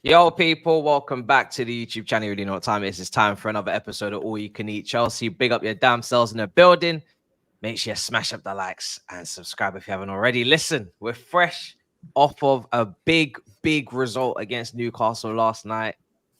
Yo, people, welcome back to the YouTube channel. You already know what time it is. It's time for another episode of All You Can Eat Chelsea. Big up your damn selves in the building. Make sure you smash up the likes and subscribe if you haven't already. Listen, we're fresh off of a big result against Newcastle last night.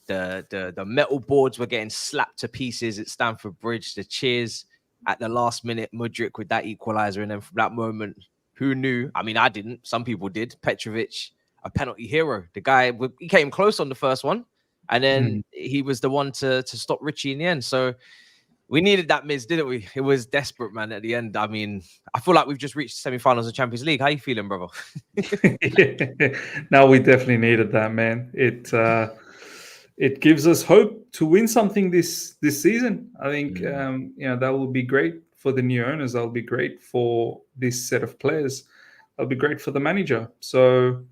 The metal boards were getting slapped to pieces at Stamford Bridge. The cheers at the last minute, Mudryk with that equalizer. And then from that moment, who knew? I mean, I didn't. Some people did. Petrovic, a penalty hero. The guy, he came close on the first one. And then he was the one to stop Richie in the end. So we needed that miss, didn't we? It was desperate, man, at the end. I mean, I feel like we've just reached semi-finals of Champions League. How you feeling, brother? No, we definitely needed that, man. It gives us hope to win something this season. I think that will be great for the new owners. That'll be great for this set of players. That'll be great for the manager. So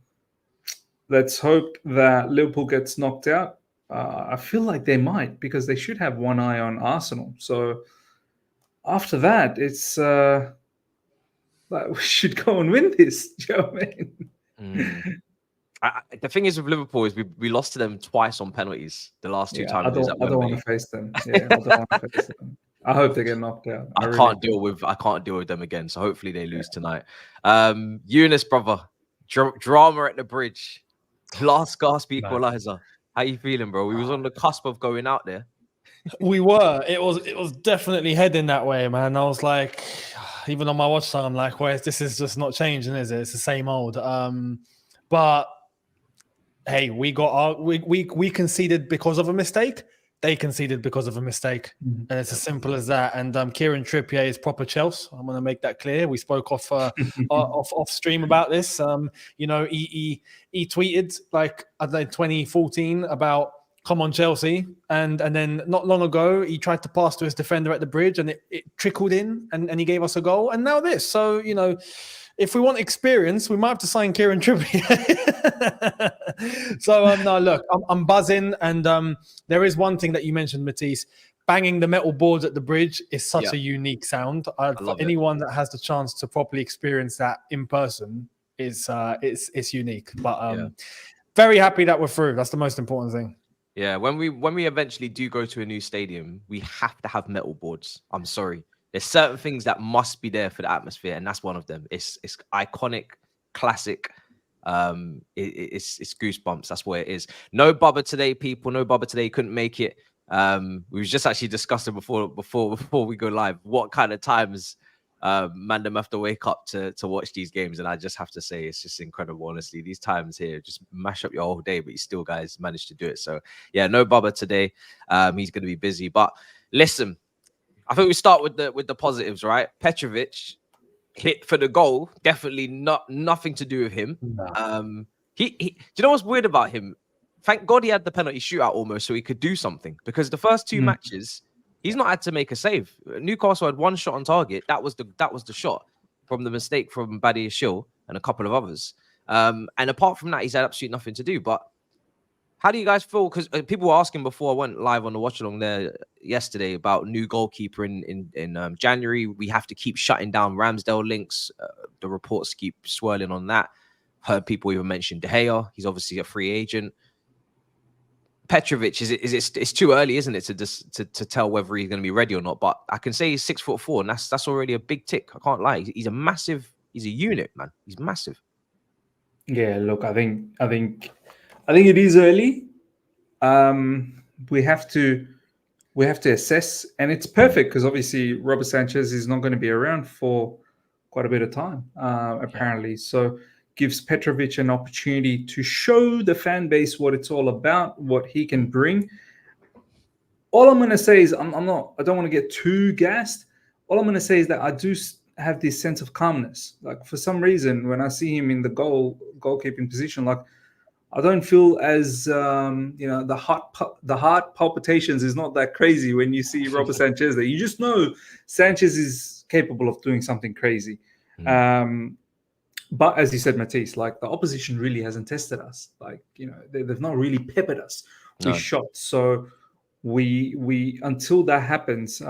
let's hope that Liverpool gets knocked out. I feel like they might, because they should have one eye on Arsenal. So after that, it's like we should go and win this. Do you know what I mean? The thing is with Liverpool is we lost to them twice on penalties. The last two times. I don't want to face them. Yeah, I don't want to face them. I hope they get knocked out. I can't deal with them again. So hopefully they lose tonight. Younes, brother, drama at the bridge. Last gasp equalizer. How you feeling, bro? We was on the cusp of going out there. We were. It was definitely heading that way, man. I was like, even on my watch time, I'm like, well, this is just not changing, is it? It's the same old. But hey, we conceded because of a mistake. They conceded because of a mistake, and it's as simple as that. And Kieran Trippier is proper Chelsea. I'm going to make that clear. We spoke off stream about this. He tweeted like I think 2014 about come on Chelsea, and then not long ago he tried to pass to his defender at the bridge, and it trickled in, and he gave us a goal. And now this. So if we want experience, we might have to sign Kieran Trippier. So no, look, I'm buzzing, and there is one thing that you mentioned, Matisse. Banging the metal boards at the bridge is such a unique sound. For anyone that has the chance to properly experience that in person, it's unique. But very happy that we're through. That's the most important thing. Yeah, when we eventually do go to a new stadium, we have to have metal boards. I'm sorry. There's certain things that must be there for the atmosphere, and that's one of them. It's iconic, classic. It's goosebumps. That's what it is. No Bubba today, people. No Bubba today. Couldn't make it. We was just actually discussing before we go live what kind of times them have to wake up to watch these games, and I just have to say it's just incredible. Honestly, these times here just mash up your whole day, but you still guys managed to do it. So yeah, no Bubba today. He's going to be busy. But listen. I think we start with the positives, right? Petrovic hit for the goal. Definitely nothing to do with him. No. Do you know what's weird about him? Thank God he had the penalty shootout almost, so he could do something. Because the first two matches, he's not had to make a save. Newcastle had one shot on target. That was the shot from the mistake from Badia Shil and a couple of others. And apart from that, he's had absolutely nothing to do. But how do you guys feel? Because people were asking before I went live on the watch along there yesterday about new goalkeeper in January. We have to keep shutting down Ramsdale links. The reports keep swirling on that. Heard people even mention De Gea. He's obviously a free agent. Petrovic, it's too early, isn't it, to tell whether he's going to be ready or not? But I can say he's 6'4", and that's already a big tick. I can't lie. He's a unit, man. He's massive. Yeah, look, I think it is early. We have to assess, and it's perfect because obviously Robert Sanchez is not going to be around for quite a bit of time, apparently. So gives Petrovic an opportunity to show the fan base what it's all about, what he can bring. All I'm going to say is I don't want to get too gassed. All I'm going to say is that I do have this sense of calmness. Like for some reason, when I see him in the goalkeeping position, like I don't feel as the heart palpitations is not that crazy when you see Robert Sanchez there. You just know Sanchez is capable of doing something crazy. But as you said, Matisse, like the opposition really hasn't tested us. Like they've not really peppered us with shots. So we until that happens,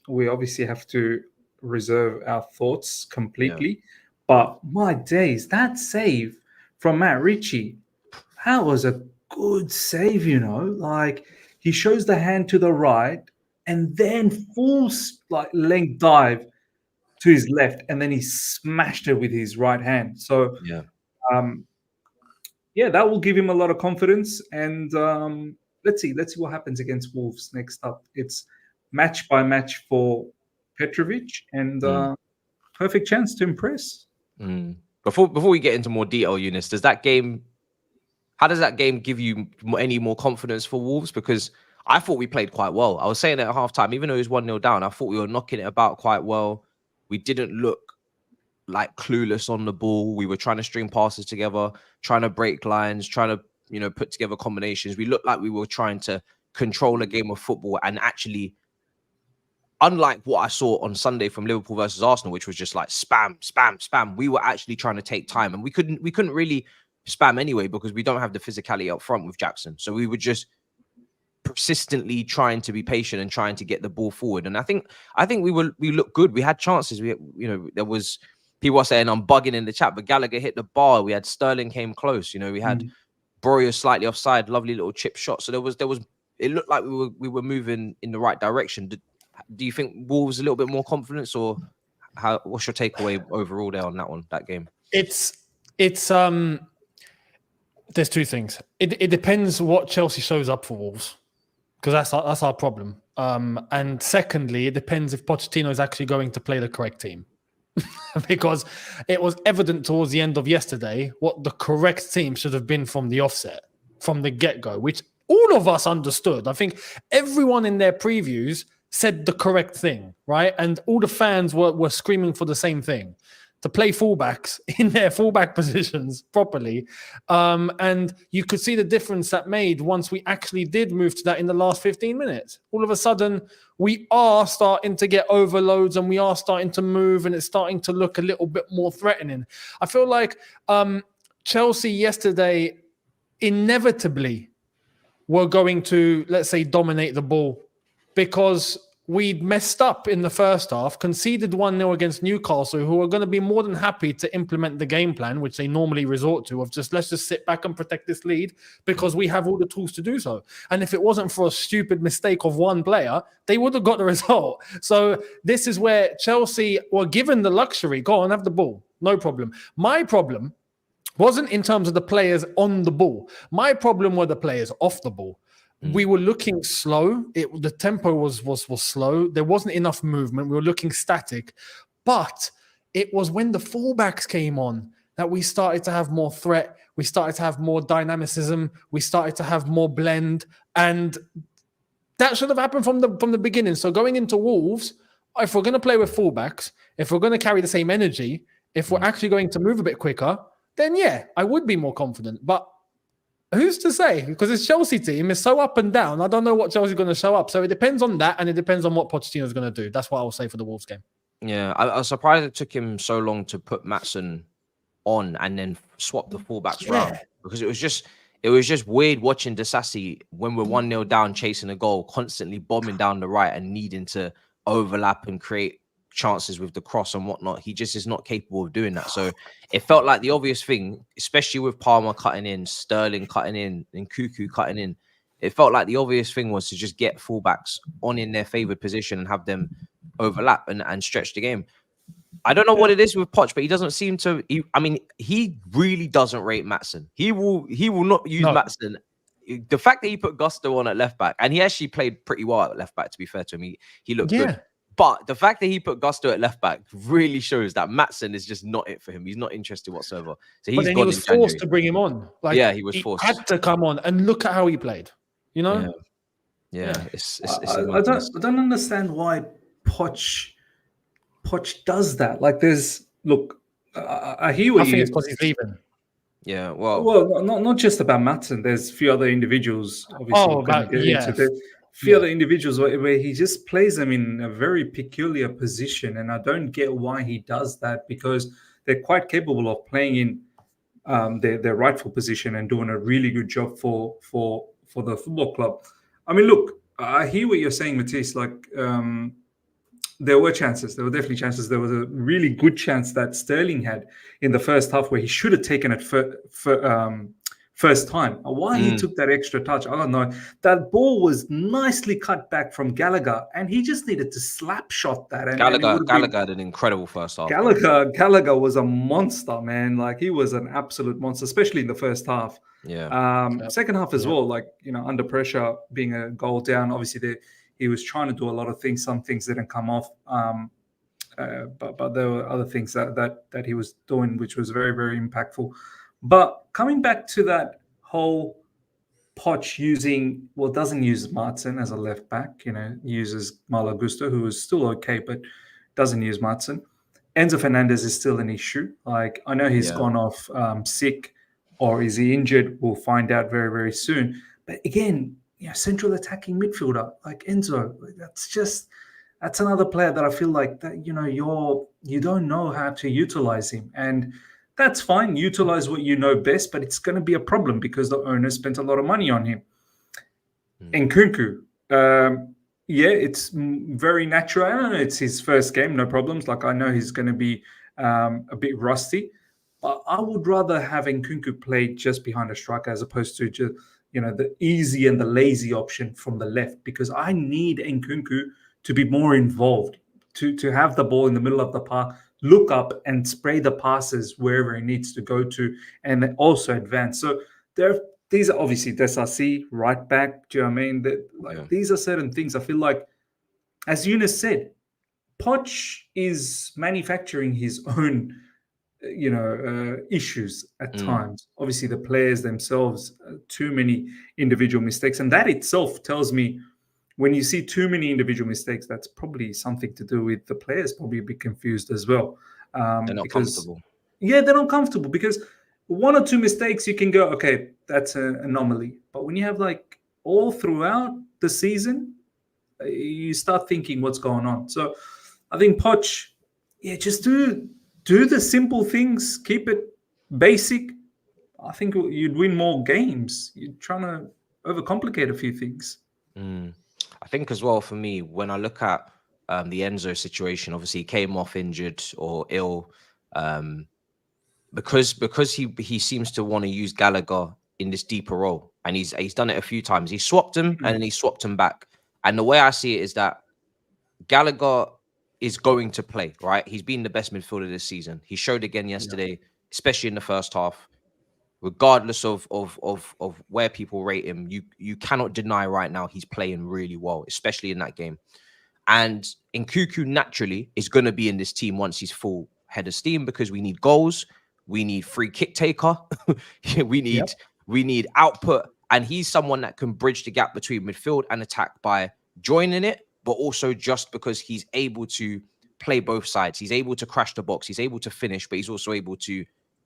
we obviously have to reserve our thoughts completely. But my days, that save from Matt Ritchie, that was a good save, you know. Like, he shows the hand to the right and then full length dive to his left, and then he smashed it with his right hand. So Yeah. Yeah, that will give him a lot of confidence. And let's see what happens against Wolves next up. It's match by match for Petrovic, and perfect chance to impress. Before we get into more detail, Younes, how does that game give you any more confidence for Wolves? Because I thought we played quite well. I was saying at halftime, even though it was 1-0 down, I thought we were knocking it about quite well. We didn't look like clueless on the ball. We were trying to string passes together, trying to break lines, trying to, put together combinations. We looked like we were trying to control a game of football, and actually, unlike what I saw on Sunday from Liverpool versus Arsenal, which was just like spam, spam, spam, we were actually trying to take time, and we couldn't really spam anyway because we don't have the physicality up front with Jackson. So we were just persistently trying to be patient and trying to get the ball forward. And I think we looked good. We had chances. There was people are saying I'm bugging in the chat, but Gallagher hit the bar. We had Sterling came close. We had Borja slightly offside, lovely little chip shot. So there was. It looked like we were moving in the right direction. Do you think Wolves a little bit more confidence, or what's your takeaway overall there on that game? It's there's two things. It depends what Chelsea shows up for Wolves, because that's our problem. And secondly, it depends if Pochettino is actually going to play the correct team. Because it was evident towards the end of yesterday what the correct team should have been from the offset, from the get-go, which all of us understood. I think everyone in their previews said the correct thing, right? And all the fans were screaming for the same thing, to play fullbacks in their fullback positions properly. And you could see the difference that made once we actually did move to that in the last 15 minutes. All of a sudden, we are starting to get overloads and we are starting to move, and it's starting to look a little bit more threatening. I feel like Chelsea yesterday inevitably were going to, let's say, dominate the ball, because we'd messed up in the first half, conceded 1-0 against Newcastle, who are going to be more than happy to implement the game plan, which they normally resort to, of let's just sit back and protect this lead because we have all the tools to do so. And if it wasn't for a stupid mistake of one player, they would have got the result. So this is where Chelsea were given the luxury, go on, have the ball, no problem. My problem wasn't in terms of the players on the ball. My problem were the players off the ball. We were looking slow. The tempo was slow. There wasn't enough movement. We were looking static. But it was when the fullbacks came on that we started to have more threat. We started to have more dynamicism. We started to have more blend. And that should have happened from the beginning. So going into Wolves, if we're going to play with fullbacks, if we're going to carry the same energy, if we're actually going to move a bit quicker, then yeah, I would be more confident. But who's to say? Because this Chelsea team is so up and down. I don't know what Chelsea's going to show up. So it depends on that, and it depends on what Pochettino's going to do. That's what I will say for the Wolves game. Yeah, I was surprised it took him so long to put Maatsen on and then swap the fullbacks round, because it was just weird watching Disasi when we're 1-0 down, chasing a goal, constantly bombing down the right and needing to overlap and create chances with the cross and whatnot. He just is not capable of doing that. So it felt like the obvious thing, especially with Palmer cutting in, Sterling cutting in, and Cuckoo cutting in. It felt like the obvious thing was to just get fullbacks on in their favoured position and have them overlap and stretch the game. I don't know what it is with Poch, but he doesn't seem to. He really doesn't rate Maatsen. He will not use Maatsen. The fact that he put Gusto on at left back, and he actually played pretty well at left back, to be fair to him, he looked good. But the fact that he put Gusto at left back really shows that Maatsen is just not it for him. He's not interested whatsoever. So he was forced to bring him on. He was forced. He had to come on, and look at how he played. Yeah. I don't understand why Poch does that. Like, I hear what I think it's because he's leaving. Yeah, well, not just about Maatsen. There's a few other individuals, obviously. Other individuals where he just plays them in a very peculiar position, and I don't get why he does that, because they're quite capable of playing in their rightful position and doing a really good job for the football club. I mean, look, I hear what you're saying, Matisse. Like, there were chances. There were definitely chances. There was a really good chance that Sterling had in the first half where he should have taken it first time. Why he took that extra touch, I don't know. That ball was nicely cut back from Gallagher, and he just needed to slap shot that. And it would have Gallagher had an incredible first half. Gallagher was a monster, man. Like, he was an absolute monster, especially in the first half. Yeah. Second half as well, like, under pressure, being a goal down. Obviously, he was trying to do a lot of things. Some things didn't come off. But there were other things that he was doing, which was very, very impactful. But coming back to that whole Poch doesn't use Martin as a left back, uses Malo Gusto, who is still okay, but doesn't use Martin. Enzo Fernandez is still an issue. Like, I know he's gone off sick, or is he injured? We'll find out very, very soon. But again, central attacking midfielder like Enzo, that's another player that I feel like that you don't know how to utilize him, and that's fine. Utilize what you know best, but it's going to be a problem because the owner spent a lot of money on him. And Nkunku, it's very natural. I don't know, it's his first game, no problems. Like, I know he's going to be a bit rusty, but I would rather have Nkunku play just behind a striker as opposed to just the easy and the lazy option from the left, because I need Nkunku to be more involved, to have the ball in the middle of the park, look up and spray the passes wherever he needs to go to, and also advance. So these are obviously Desasi, right back. Do you know what I mean? These are certain things I feel like, as Younes said, Poch is manufacturing his own issues at times. Obviously, the players themselves, too many individual mistakes, and that itself tells me, when you see too many individual mistakes, that's probably something to do with the players probably a bit confused as well. They're not comfortable. Yeah, they're not comfortable, because one or two mistakes you can go, okay, that's an anomaly. But when you have like all throughout the season, you start thinking what's going on. So I think Poch, just do the simple things, keep it basic. I think you'd win more games. You're trying to overcomplicate a few things. I think as well, for me, when I look at the Enzo situation, obviously he came off injured or ill, because he seems to want to use Gallagher in this deeper role, and he's done it a few times. He swapped him and then he swapped him back. And the way I see it is that Gallagher is going to play, right? He's been the best midfielder this season. He showed again yesterday, especially in the first half. Regardless of where people rate him, you cannot deny right now he's playing really well, especially in that game. And Nkunku naturally is going to be in this team once he's full head of steam, because we need goals, we need free kick taker, we need output, and he's someone that can bridge the gap between midfield and attack by joining it, but also just because he's able to play both sides. He's able to crash the box, he's able to finish, but he's also able to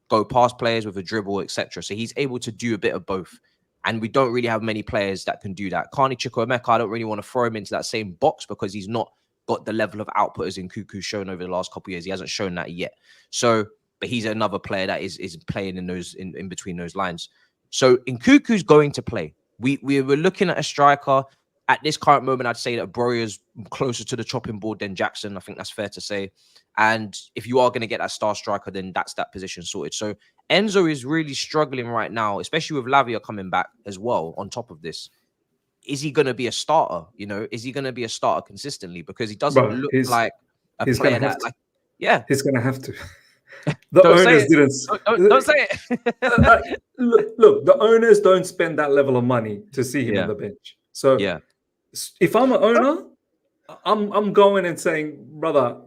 go past players with a dribble, etc. So he's able to do a bit of both. And we don't really have many players that can do that. Carney Chukwuemeka, I don't really want to throw him into that same box because he's not got the level of output as Nkunku's shown over the last couple of years. He hasn't shown that yet. So, but he's another player that is playing in between those lines. So Nkunku's going to play. We were looking at a striker. At this current moment, I'd say that Broyer's closer to the chopping board than Jackson. I think that's fair to say. And if you are going to get that star striker, then that's that position sorted. So Enzo is really struggling right now, especially with Lavia coming back as well on top of this. Is he going to be a starter? Is he going to be a starter consistently? Because he doesn't look like a player that, like, he's going to have to. The owners didn't. Don't say it. Look, the owners don't spend that level of money to see him on the bench. So if I'm an owner, I'm going and saying, brother,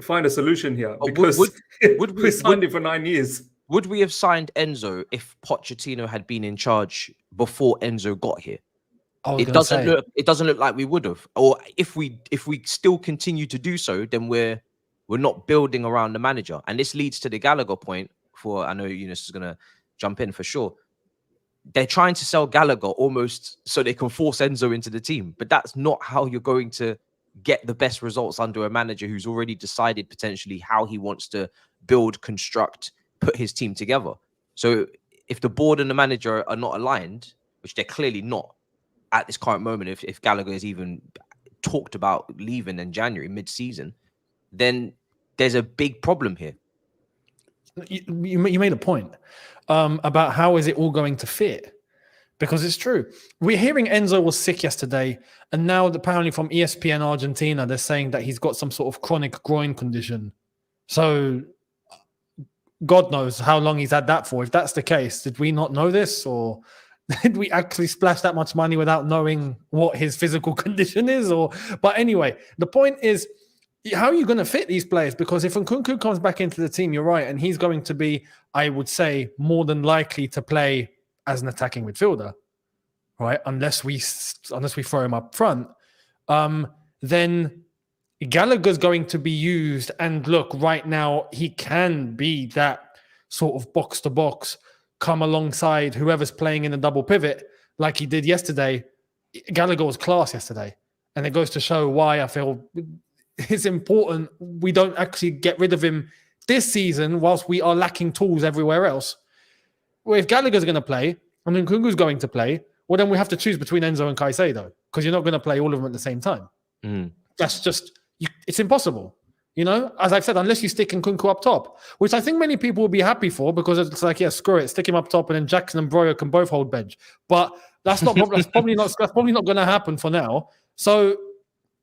find a solution here, because we signed him for 9 years. Would we have signed Enzo if Pochettino had been in charge before Enzo got here? It doesn't look like we would have. Or if we still continue to do so, then we're not building around the manager. And this leads to the Gallagher point. I know Younes is gonna jump in for sure. They're trying to sell Gallagher almost so they can force Enzo into the team. But that's not how you're going to get the best results under a manager who's already decided potentially how he wants to build, construct, put his team together. So if the board and the manager are not aligned, which they're clearly not at this current moment, if Gallagher is even talked about leaving in January, mid-season, then there's a big problem here. you made a point about how is it all going to fit, because it's true. We're hearing Enzo was sick yesterday, and now apparently from ESPN Argentina they're saying that he's got some sort of chronic groin condition. So God knows how long he's had that for. If that's the case, did we not know this, or did we actually splash that much money without knowing what his physical condition is? But anyway, the point is, how are you going to fit these players? Because if Nkunku comes back into the team, you're right, and he's going to be, I would say, more than likely to play as an attacking midfielder, right? Unless we throw him up front, then Gallagher's going to be used. And look, right now he can be that sort of box to box, come alongside whoever's playing in the double pivot, like he did yesterday. Gallagher was class yesterday, and it goes to show why I feel it's important we don't actually get rid of him this season whilst we are lacking tools everywhere else. Well, if Gallagher's going to play and Nkunku's going to play, well, then we have to choose between Enzo and Caicedo, because you're not going to play all of them at the same time. That's just, it's impossible. You know, as I've said, unless you stick Nkunku up top, which I think many people will be happy for, because it's like, yeah, screw it, stick him up top, and then Jackson and Breuer can both hold bench. But that's probably not going to happen for now. So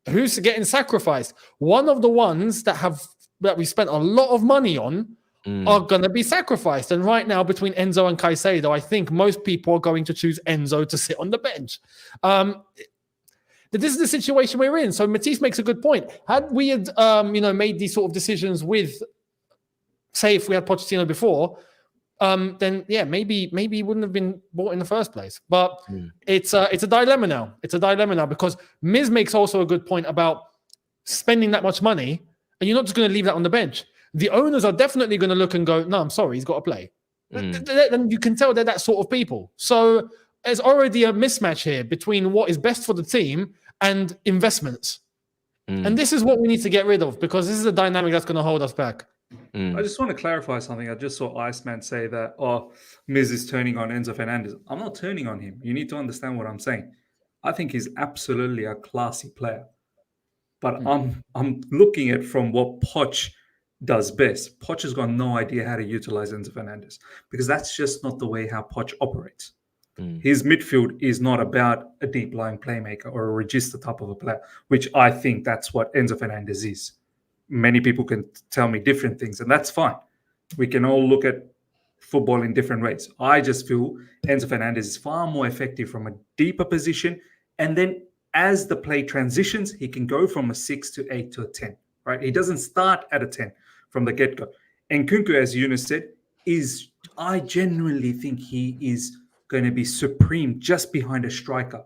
who's getting sacrificed? One of the ones that we spent a lot of money on are going to be sacrificed. And right now, between Enzo and Caicedo, I think most people are going to choose Enzo to sit on the bench. This is the situation we're in. So Matisse makes a good point. Had we made these sort of decisions with, say, if we had Pochettino before, then yeah, maybe he wouldn't have been bought in the first place. But it's a dilemma now. It's a dilemma now, because Miz makes also a good point about spending that much money, and you're not just going to leave that on the bench. The owners are definitely going to look and go, no, I'm sorry, he's got to play. Then you can tell they're that sort of people. So there's already a mismatch here between what is best for the team and investments. And this is what we need to get rid of, because this is a dynamic that's going to hold us back. I just want to clarify something. I just saw Iceman say that, Miz is turning on Enzo Fernandez. I'm not turning on him. You need to understand what I'm saying. I think he's absolutely a classy player. But I'm looking at from what Poch does best. Poch has got no idea how to utilize Enzo Fernandez, because that's just not the way how Poch operates. His midfield is not about a deep-lying playmaker or a register type of a player, which I think that's what Enzo Fernandez is. Many people can tell me different things, and that's fine. We can all look at football in different ways. I just feel Enzo Fernandez is far more effective from a deeper position, and then as the play transitions, he can go from a 6 to 8 to a 10, right? He doesn't start at a 10 from the get-go. And Nkunku, as Younes said, I genuinely think he is going to be supreme just behind a striker.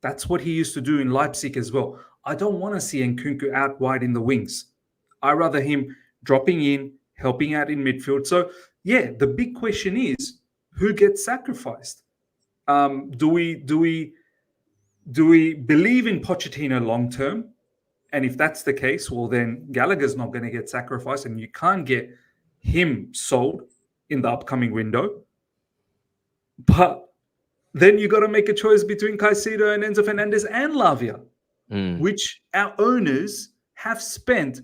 That's what he used to do in Leipzig as well. I don't want to see Nkunku out wide in the wings. I rather him dropping in, helping out in midfield. So, yeah, the big question is, who gets sacrificed? Do we believe in Pochettino long term? And if that's the case, well, then Gallagher's not going to get sacrificed, and you can't get him sold in the upcoming window. But then you got to make a choice between Caicedo and Enzo Fernandez and Lavia, which our owners have spent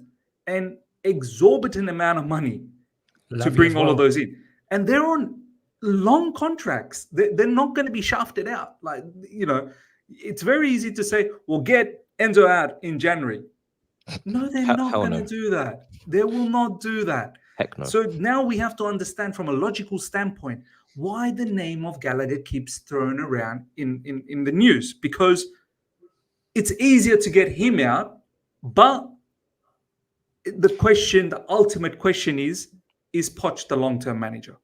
an exorbitant amount of money to bring all of those in. And they're on long contracts. They're not going to be shafted out. Like, you know, it's very easy to say, well, get Enzo out in January. No, they're not going to do that. They will not do that. Heck no. So now we have to understand from a logical standpoint why the name of Gallagher keeps thrown around in the news, because it's easier to get him out. But the ultimate question is Poch the long-term manager?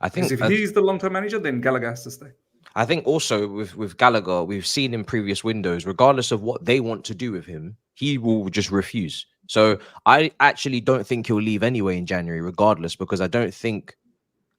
I think if he's the long-term manager, then Gallagher has to stay. I think also with Gallagher, we've seen in previous windows, regardless of what they want to do with him, he will just refuse. So I actually don't think he'll leave anyway in January, regardless, because I don't think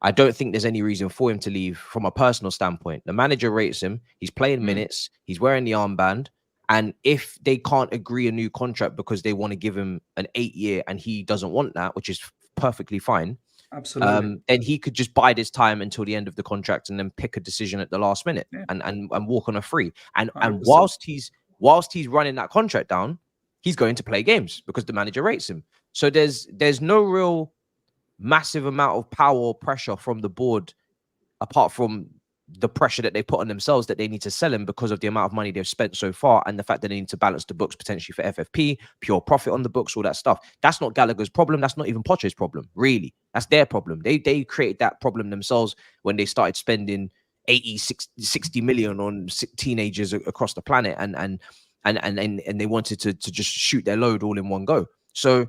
there's any reason for him to leave from a personal standpoint. The manager rates him. He's playing minutes. He's wearing the armband. And if they can't agree a new contract because they want to give him an 8-year and he doesn't want that, which is perfectly fine. Absolutely. Then he could just bide his time until the end of the contract and then pick a decision at the last minute and walk on a free. And whilst he's running that contract down, he's going to play games because the manager rates him. So there's no real massive amount of power or pressure from the board, apart from the pressure that they put on themselves that they need to sell him because of the amount of money they've spent so far and the fact that they need to balance the books potentially for FFP, pure profit on the books, all that stuff. That's not Gallagher's problem. That's not even Poche's problem, really. That's their problem. They created that problem themselves when they started spending 80, 60 million on teenagers across the planet and they wanted to just shoot their load all in one go. So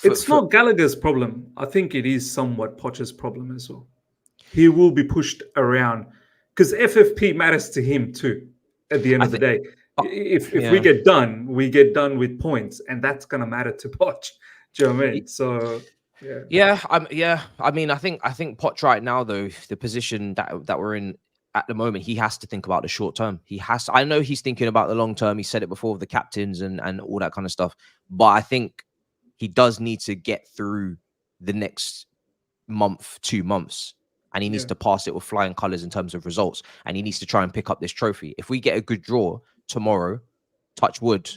it's not Gallagher's problem. I think it is somewhat Poche's problem as well. He will be pushed around because FFP matters to him too. At the end of the day, if we get done, we get done with points, and that's gonna matter to Poch. Do you know what I mean? So I mean, I think Poch right now, though, the position that we're in at the moment, he has to think about the short term. He has. I know he's thinking about the long term. He said it before with the captains and all that kind of stuff. But I think he does need to get through the next month, 2 months. And he needs to pass it with flying colours in terms of results. And he needs to try and pick up this trophy. If we get a good draw tomorrow, touch wood,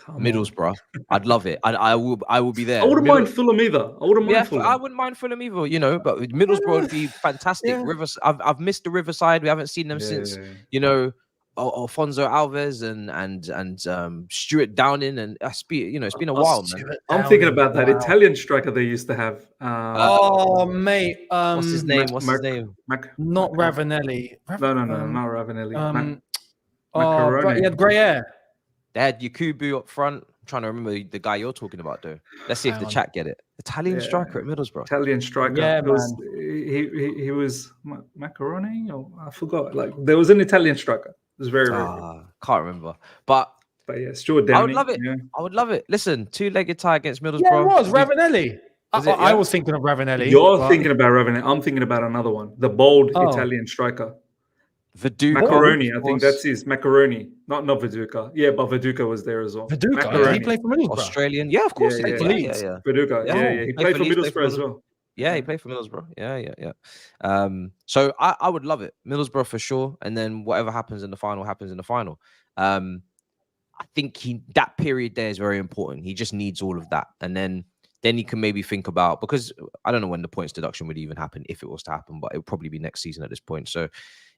Middlesbrough, I'd love it. I will be there. I wouldn't mind Fulham either. I wouldn't mind Fulham either, you know, but Middlesbrough would be fantastic. I've missed the Riverside. We haven't seen them since, you know, Alfonso Alves and Stuart Downing, and it's been a while, man. I'm thinking about that Italian striker they used to have. Mate, what's his name? Not Ravanelli. No, not Ravanelli. But he had grey hair. They had Yakubu up front. I'm trying to remember the guy you're talking about, though. Let's see if the chat get it. Italian striker at Middlesbrough. Italian striker. Yeah, he was Macaroni, or I forgot. Like there was an Italian striker. It was very rare. Can't remember. But yeah, Stuart Downing. I would love it. Yeah. I would love it. Listen, 2-legged tie against Middlesbrough. Yeah, it was Ravanelli. I was thinking of Ravanelli. You're thinking about Ravanelli. I'm thinking about another one. The bold Italian striker. Viduka. Macaroni, I think that's his. Macaroni. Not Viduka. Yeah, but Viduka was there as well. Viduka? He played for Middlesbrough? Australian. Yeah, of course. Yeah. Viduka. Yeah. He played for Middlesbrough as well. Yeah, he played for Middlesbrough. Yeah. So I would love it. Middlesbrough for sure. And then whatever happens in the final happens in the final. I think that period there is very important. He just needs all of that. And then he can maybe think about, because I don't know when the points deduction would even happen, if it was to happen, but it would probably be next season at this point. So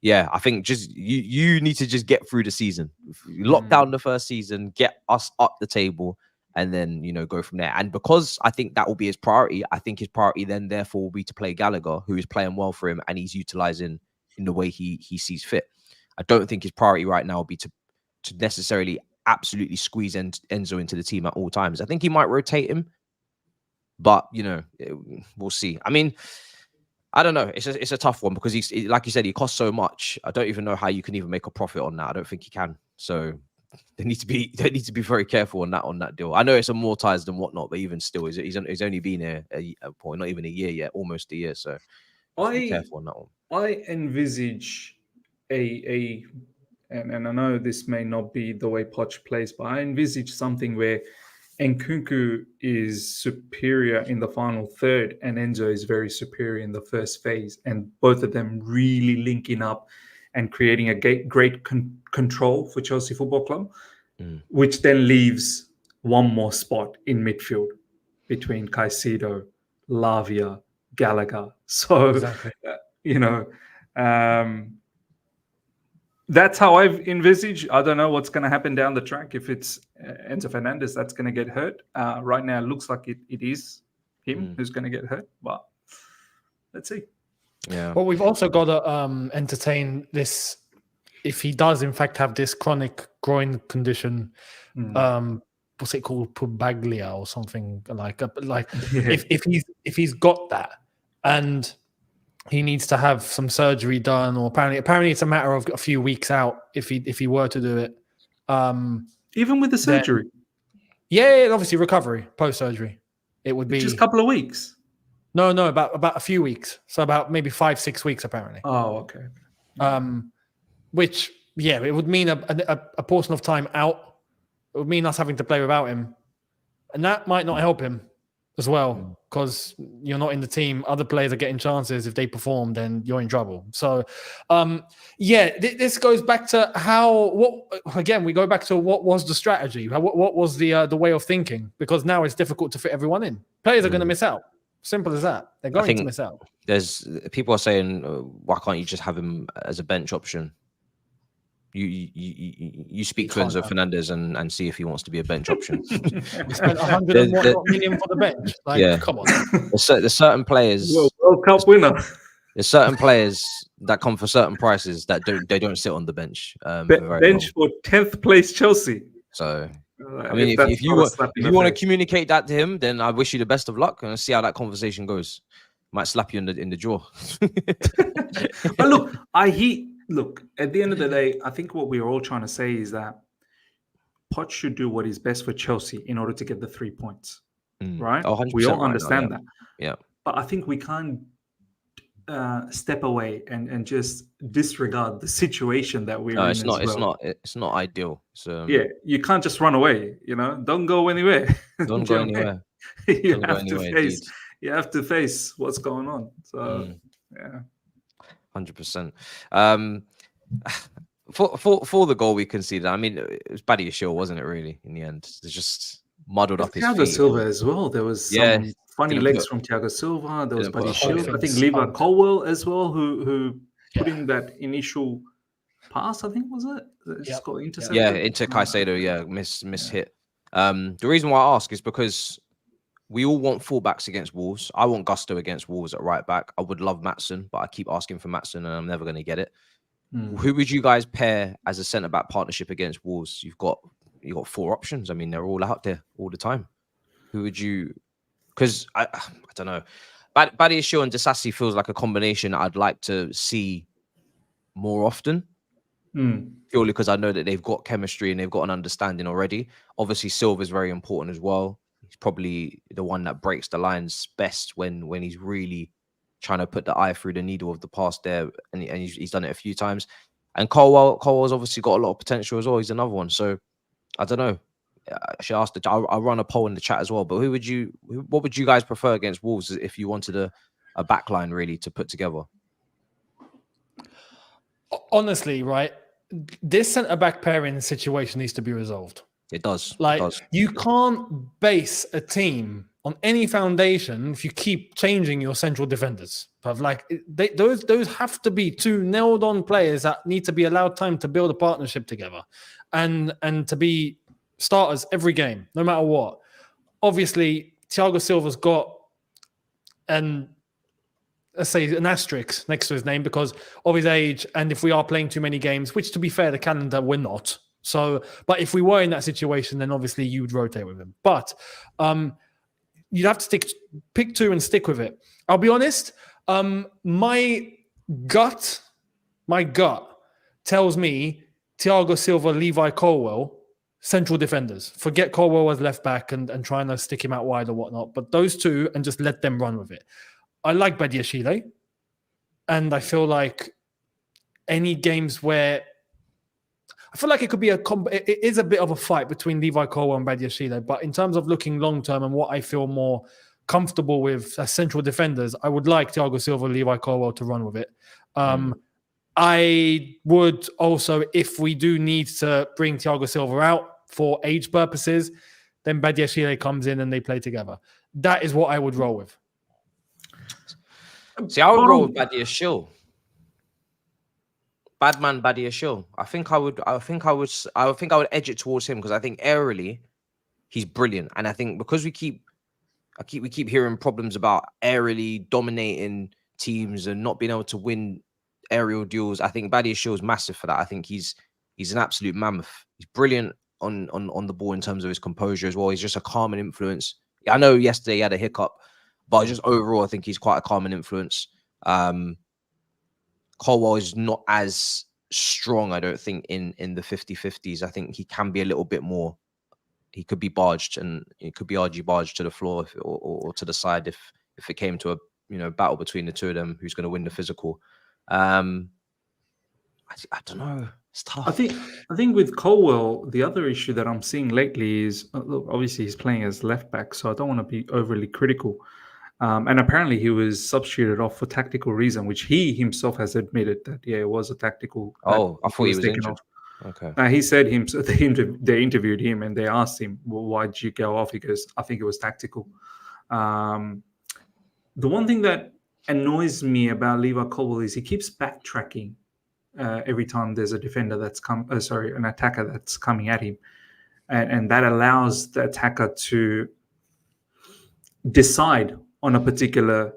yeah, I think just you need to just get through the season. Lock down the first season, get us up the table, and then, you know, go from there. And because I think that will be his priority, I think his priority then therefore will be to play Gallagher, who is playing well for him and he's utilizing in the way he sees fit. I don't think his priority right now will be to necessarily absolutely squeeze Enzo into the team at all times. I think he might rotate him, but, you know, we'll see. I mean, I don't know. It's a tough one because he's, like you said, he costs so much. I don't even know how you can even make a profit on that. I don't think he can. So they need to be very careful on that deal. I know it's amortized and whatnot, but even still, he's only been here not even a year yet, almost a year. So be careful on that one. I envisage and I know this may not be the way Poch plays, but I envisage something where Nkunku is superior in the final third and Enzo is very superior in the first phase, and both of them really linking up and creating a great control for Chelsea Football Club, which then leaves one more spot in midfield between Caicedo, Lavia, Gallagher. So, exactly. That's how I've envisaged. I don't know what's going to happen down the track. If it's Enzo Fernandez that's going to get hurt. Right now, it looks like it is him who's going to get hurt. But let's see. Yeah. Well, we've also got to entertain this. If he does, in fact, have this chronic groin condition, what's it called, pubalgia or something like? If he's got that, and he needs to have some surgery done, or apparently it's a matter of a few weeks out if he were to do it. Even with the surgery, obviously recovery post surgery, it would be just a couple of weeks. No, about a few weeks. So about maybe 5-6 weeks apparently. Oh, okay. Which it would mean a portion of time out. It would mean us having to play without him, and that might not help him as well, because you're not in the team. Other players are getting chances. If they perform, then you're in trouble. So, this goes back to we go back to what was the strategy? What was the way of thinking? Because now it's difficult to fit everyone in. Players are going to miss out. Simple as that. They're going to think- miss out. There's people are saying, why can't you just have him as a bench option? You speak to Enzo Fernandez and see if he wants to be a bench option. We spent 100 million for the bench. Like, Yeah. come on. There's certain players. World Cup winner. There's certain players that come for certain prices that don't sit on the bench. For very Bench long. for 10th place Chelsea. So I mean, if you want to communicate that to him, then I wish you the best of luck and see how that conversation goes. Might slap you in the jaw. But look, at the end of the day, I think what we're all trying to say is that Poch should do what is best for Chelsea in order to get the 3 points. Right? Oh, 100% we all right understand now, that. Yeah. But I think we can't step away and just disregard the situation that we're in. It's not ideal. So yeah, you can't just run away. Don't go anywhere. Don't go anywhere. You have to face what's going on. So yeah, 100%. For the goal we conceded, I mean, it was Badiashile, wasn't it? Really, in the end, it's just muddled up his feet. Thiago Silva as well. There was some funny legs from Thiago Silva. There was Badiashile. I think Levi Colwill as well, who put in that initial pass. I think was it? Just got intercepted. Yeah, into Caicedo. Yeah, miss hit. The reason why I ask is because we all want fullbacks against Wolves. I want Gusto against Wolves at right back. I would love Maatsen, but I keep asking for Maatsen and I'm never going to get it. Who would you guys pair as a centre-back partnership against Wolves? You've got 4 options. I mean, they're all out there all the time. Who would you... Because, I don't know. Badiashile and Disasi feels like a combination I'd like to see more often. Purely because I know that they've got chemistry and they've got an understanding already. Obviously, Silva's very important as well. He's probably the one that breaks the lines best when he's really trying to put the eye through the needle of the pass there, and he's done it a few times. And Colwell's obviously got a lot of potential as well. He's another one. So I don't know. I should ask I'll run a poll in the chat as well. But what would you guys prefer against Wolves if you wanted a back line really to put together? Honestly, right, this centre-back pairing situation needs to be resolved. It does. You can't base a team on any foundation if you keep changing your central defenders. Those have to be 2 nailed-on players that need to be allowed time to build a partnership together, and to be starters every game, no matter what. Obviously, Thiago Silva's got an asterisk next to his name because of his age, and if we are playing too many games, which to be fair, the calendar we're not. So, but if we were in that situation, then obviously you would rotate with him. But you'd have to pick 2 and stick with it. I'll be honest. My gut tells me Thiago Silva, Levi Colwill, central defenders. Forget Colwill as left back and trying to stick him out wide or whatnot. But those 2 and just let them run with it. I like Badiashile, and I feel like any games where I feel like it could be it is a bit of a fight between Levi Colwill and Badiashile, but in terms of looking long term and what I feel more comfortable with as central defenders, I would like Thiago Silva, Levi Colwill to run with it. I would also, if we do need to bring Thiago Silva out for age purposes, then Badiashile comes in and they play together. That is what I would roll with. See, I would roll with Badiashile. Badman Badiashile. I think I would edge it towards him because I think aerially he's brilliant, and I think because we keep hearing problems about aerially dominating teams and not being able to win aerial duels, I think Badiashile is massive for that. I think he's an absolute mammoth. He's brilliant on the ball in terms of his composure as well. He's just a calming influence. I know yesterday he had a hiccup, but just overall I think he's quite a calming influence. Colwell is not as strong, I don't think, in the 50-50s. I think he can be a little bit more. He could be barged, and it could be RG barged to the floor or to the side if it came to a battle between the 2 of them. Who's going to win the physical? I don't know. It's tough. I think with Colwell, the other issue that I'm seeing lately is look, obviously he's playing as left back, so I don't want to be overly critical. And apparently he was substituted off for tactical reason, which he himself has admitted that, it was a tactical. Oh, I thought he was injured. Okay. He said they interviewed him and they asked him, well, why did you go off? He goes, I think it was tactical. the one thing that annoys me about Levi Colwill is he keeps backtracking every time there's a defender that's an attacker that's coming at him, and that allows the attacker to decide on a particular,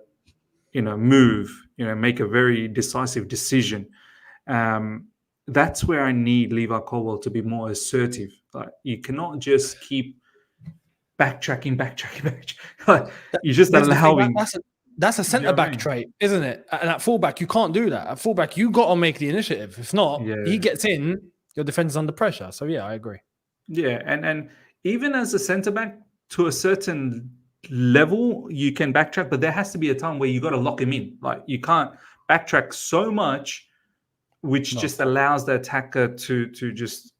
move, make a very decisive decision. That's where I need Levi Colwill to be more assertive. Like, you cannot just keep backtracking. You're just allowing. That's a centre back trait, isn't it? And at fullback, you can't do that. At fullback, you got to make the initiative. If not, he gets in, your defender's under pressure. So yeah, I agree. Yeah, and even as a centre back, to a certain level, you can backtrack, but there has to be a time where you got to lock him in. Like, you can't backtrack so much, which just allows the attacker to just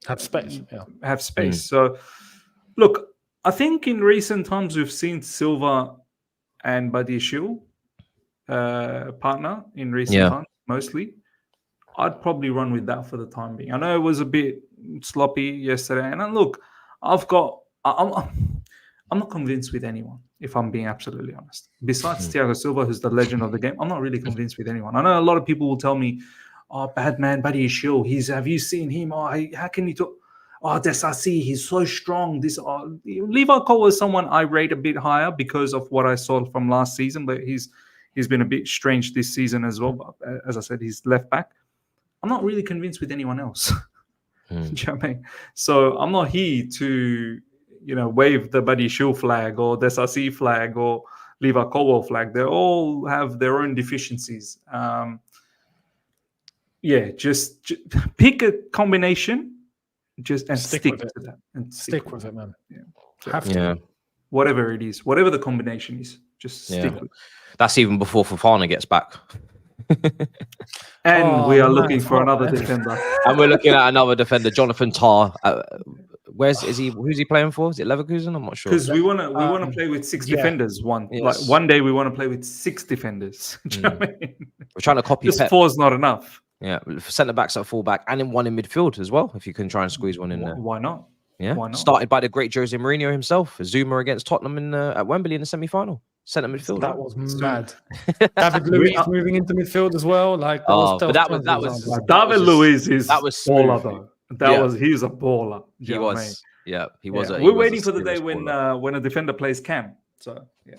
have space. Have space. So, look, I think in recent times we've seen Silva and Buddy Shield partner in recent times, mostly. I'd probably run with that for the time being. I know it was a bit sloppy yesterday, and look, I'm not convinced with anyone, if I'm being absolutely honest. Besides Thiago Silva, who's the legend of the game, I'm not really convinced with anyone. I know a lot of people will tell me, "Oh, bad man, Buddy Shield. Have you seen him? Oh, how can you talk? Oh, Desasi, he's so strong." Levi Colwill is someone I rate a bit higher because of what I saw from last season, but he's been a bit strange this season as well. But as I said, he's left back. I'm not really convinced with anyone else. Do you know what I mean? So I'm not here to, wave the Buddy Shield flag or Desasi flag or Levi Colwill flag. They all have their own deficiencies. Just pick a combination. And stick with that. And stick with it, man. Yeah. Whatever it is, whatever the combination is, just stick with it. That's even before Fofana gets back. And we are looking for another defender. And we're looking at another defender, Jonathan Tah. Who's he playing for? Is it Leverkusen? I'm not sure. Because we want to play with six defenders. One day we want to play with six defenders. Do you know what I mean? We're trying to copy. Just four is not enough. Yeah, centre backs at full back and one in midfield as well. If you can try and squeeze one in there, why not? Yeah, why not? Started by the great Jose Mourinho himself. Zuma against Tottenham at Wembley in the semi-final. Centre midfield. That was mad. David Luiz moving into midfield as well. Like, David Luiz is baller though. He was a baller. He was. Yeah, he was. We're waiting for the day when a defender plays Cam. So yeah.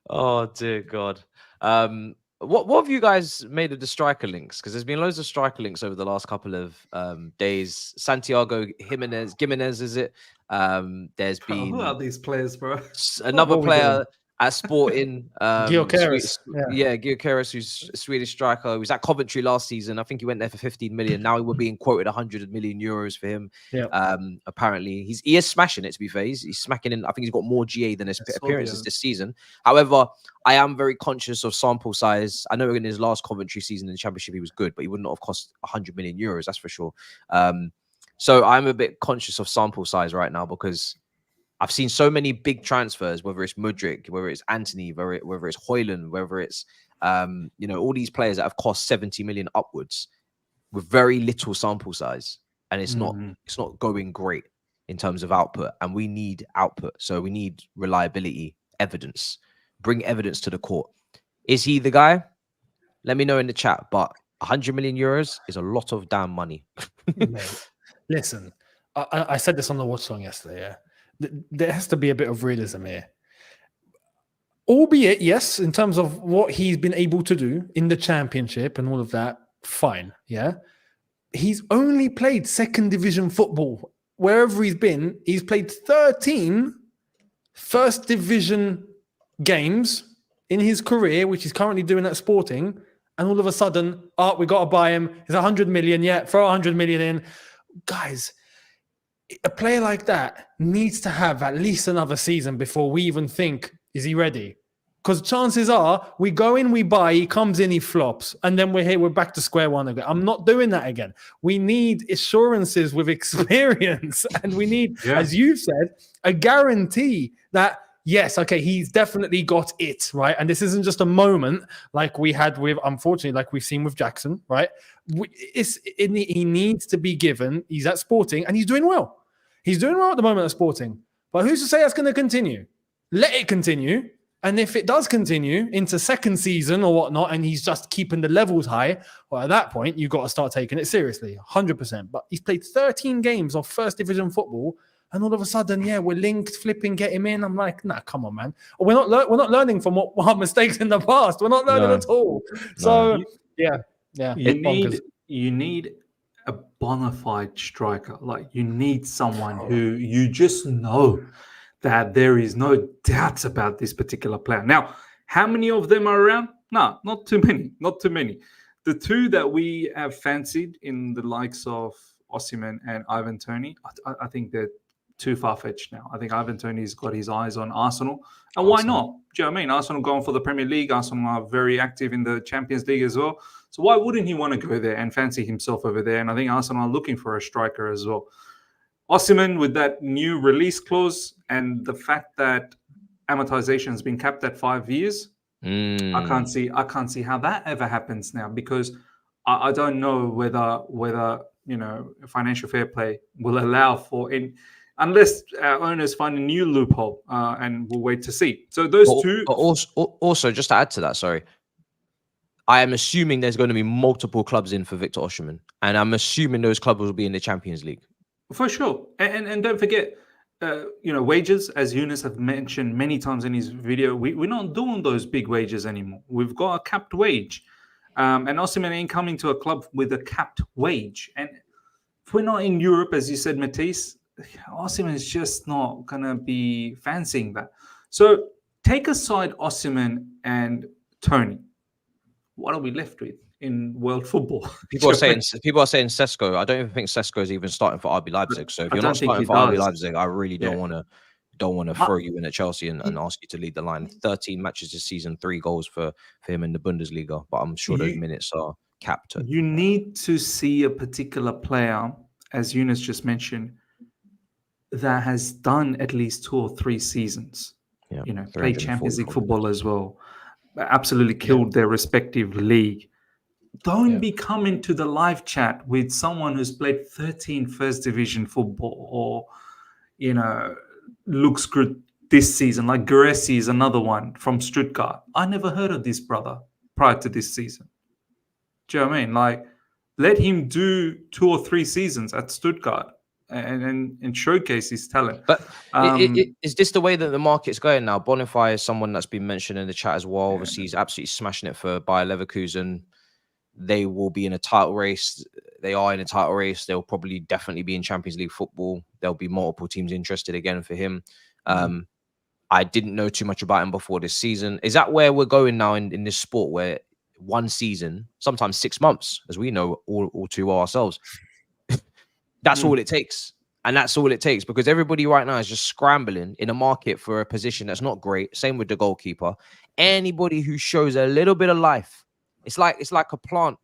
Oh dear God. What have you guys made of the striker links? Because there's been loads of striker links over the last couple of days. Santiago Gimenez, is it? There's been who are these players, bro? Another player at Sporting, Gyökeres. Gyökeres, who's a Swedish striker. He was at Coventry last season. I think he went there for 15 million. Now we're being quoted 100 million euros for him. Apparently he is smashing it, to be fair. He's smacking in. I think he's got more GA than his appearances this season. However, I am very conscious of sample size. I know in his last Coventry season in the Championship he was good, but he would not have cost 100 million euros, that's for sure. So I'm a bit conscious of sample size right now because I've seen so many big transfers, whether it's Mudryk, whether it's Anthony, whether it's Hairline, whether it's all these players that have cost 70 million upwards with very little sample size, and it's not going great in terms of output. And we need output, so we need reliability, evidence. Bring evidence to the court. Is he the guy? Let me know in the chat. But 100 million euros is a lot of damn money. Mate, listen, I said this on the watch song yesterday. Yeah. There has to be a bit of realism here. Albeit, yes, in terms of what he's been able to do in the Championship and all of that, fine, yeah? He's only played second division football. Wherever he's been, he's played 13 first division games in his career, which he's currently doing at Sporting, and all of a sudden, we got to buy him. He's 100 million, throw 100 million in. Guys, a player like that needs to have at least another season before we even think, is he ready? Because chances are we go in, we buy, he comes in, he flops, and then we're back to square one again. I'm not doing that again. We need assurances with experience, and we need, as you said, a guarantee that, yes, okay, he's definitely got it, right? And this isn't just a moment like we had with, unfortunately, like we've seen with Jackson, right? He needs to be given, he's at Sporting, and he's doing well. He's doing well at the moment at Sporting. But who's to say that's going to continue? Let it continue. And if it does continue into second season or whatnot, and he's just keeping the levels high, well, at that point, you've got to start taking it seriously, 100%. But he's played 13 games of first division football, and all of a sudden, we're linked, flipping, get him in. I'm like, nah, come on, man. We're not learning from our mistakes in the past. We're not learning at all. So, yeah. You need a bona fide striker. Like, you need someone who you just know that there is no doubts about this particular player. Now, how many of them are around? No, not too many. Not too many. The two that we have fancied in the likes of Oshimen and Ivan Toney, I think they're too far-fetched now. I think Ivan Toney's got his eyes on Arsenal. And why not? Do you know what I mean? Arsenal going for the Premier League. Arsenal are very active in the Champions League as well. So why wouldn't he want to go there and fancy himself over there? And I think Arsenal are looking for a striker as well. Oshimen, with that new release clause and the fact that amortization has been capped at 5 years, I can't see how that ever happens now, because I don't know whether financial fair play will allow for it, unless our owners find a new loophole, and we'll wait to see. So those two. But also, just to add to that, sorry, I am assuming there's going to be multiple clubs in for Victor Oshimen, and I'm assuming those clubs will be in the Champions League. For sure. And don't forget, wages, as Younes have mentioned many times in his video, we're not doing those big wages anymore. We've got a capped wage. And Oshimen ain't coming to a club with a capped wage. And if we're not in Europe, as you said, Matisse, Oshimen is just not going to be fancying that. So take aside Oshimen and Toney. What are we left with in world football? People are saying Sesko. I don't even think Sesko is even starting for RB Leipzig. So if you're not starting for RB Leipzig, I really don't want to throw you in at Chelsea and ask you to lead the line. 13 matches this season, 3 goals for him in the Bundesliga, but I'm sure those minutes are capped. You need to see a particular player, as Younes just mentioned, that has done at least 2 or 3 seasons. Played Champions League football as well. Absolutely killed their respective league. Don't be coming to the live chat with someone who's played 13 first division football or, looks good this season. Like Gueresi is another one from Stuttgart. I never heard of this brother prior to this season. Do you know what I mean? Like, let him do 2 or 3 seasons at Stuttgart and showcase his talent. But is this the way that the market's going now? Bonify is someone that's been mentioned in the chat as well. Obviously, he's absolutely smashing it for Bayer Leverkusen. They will be in a title race. They are in a title race. They'll probably definitely be in Champions League football. There'll be multiple teams interested again for him. I didn't know too much about him before this season. Is that where we're going now in this sport, where one season, sometimes 6 months, as we know all too well ourselves, that's all it takes? And that's all it takes, because everybody right now is just scrambling in a market for a position that's not great. Same with the goalkeeper. Anybody who shows a little bit of life, it's like a plant,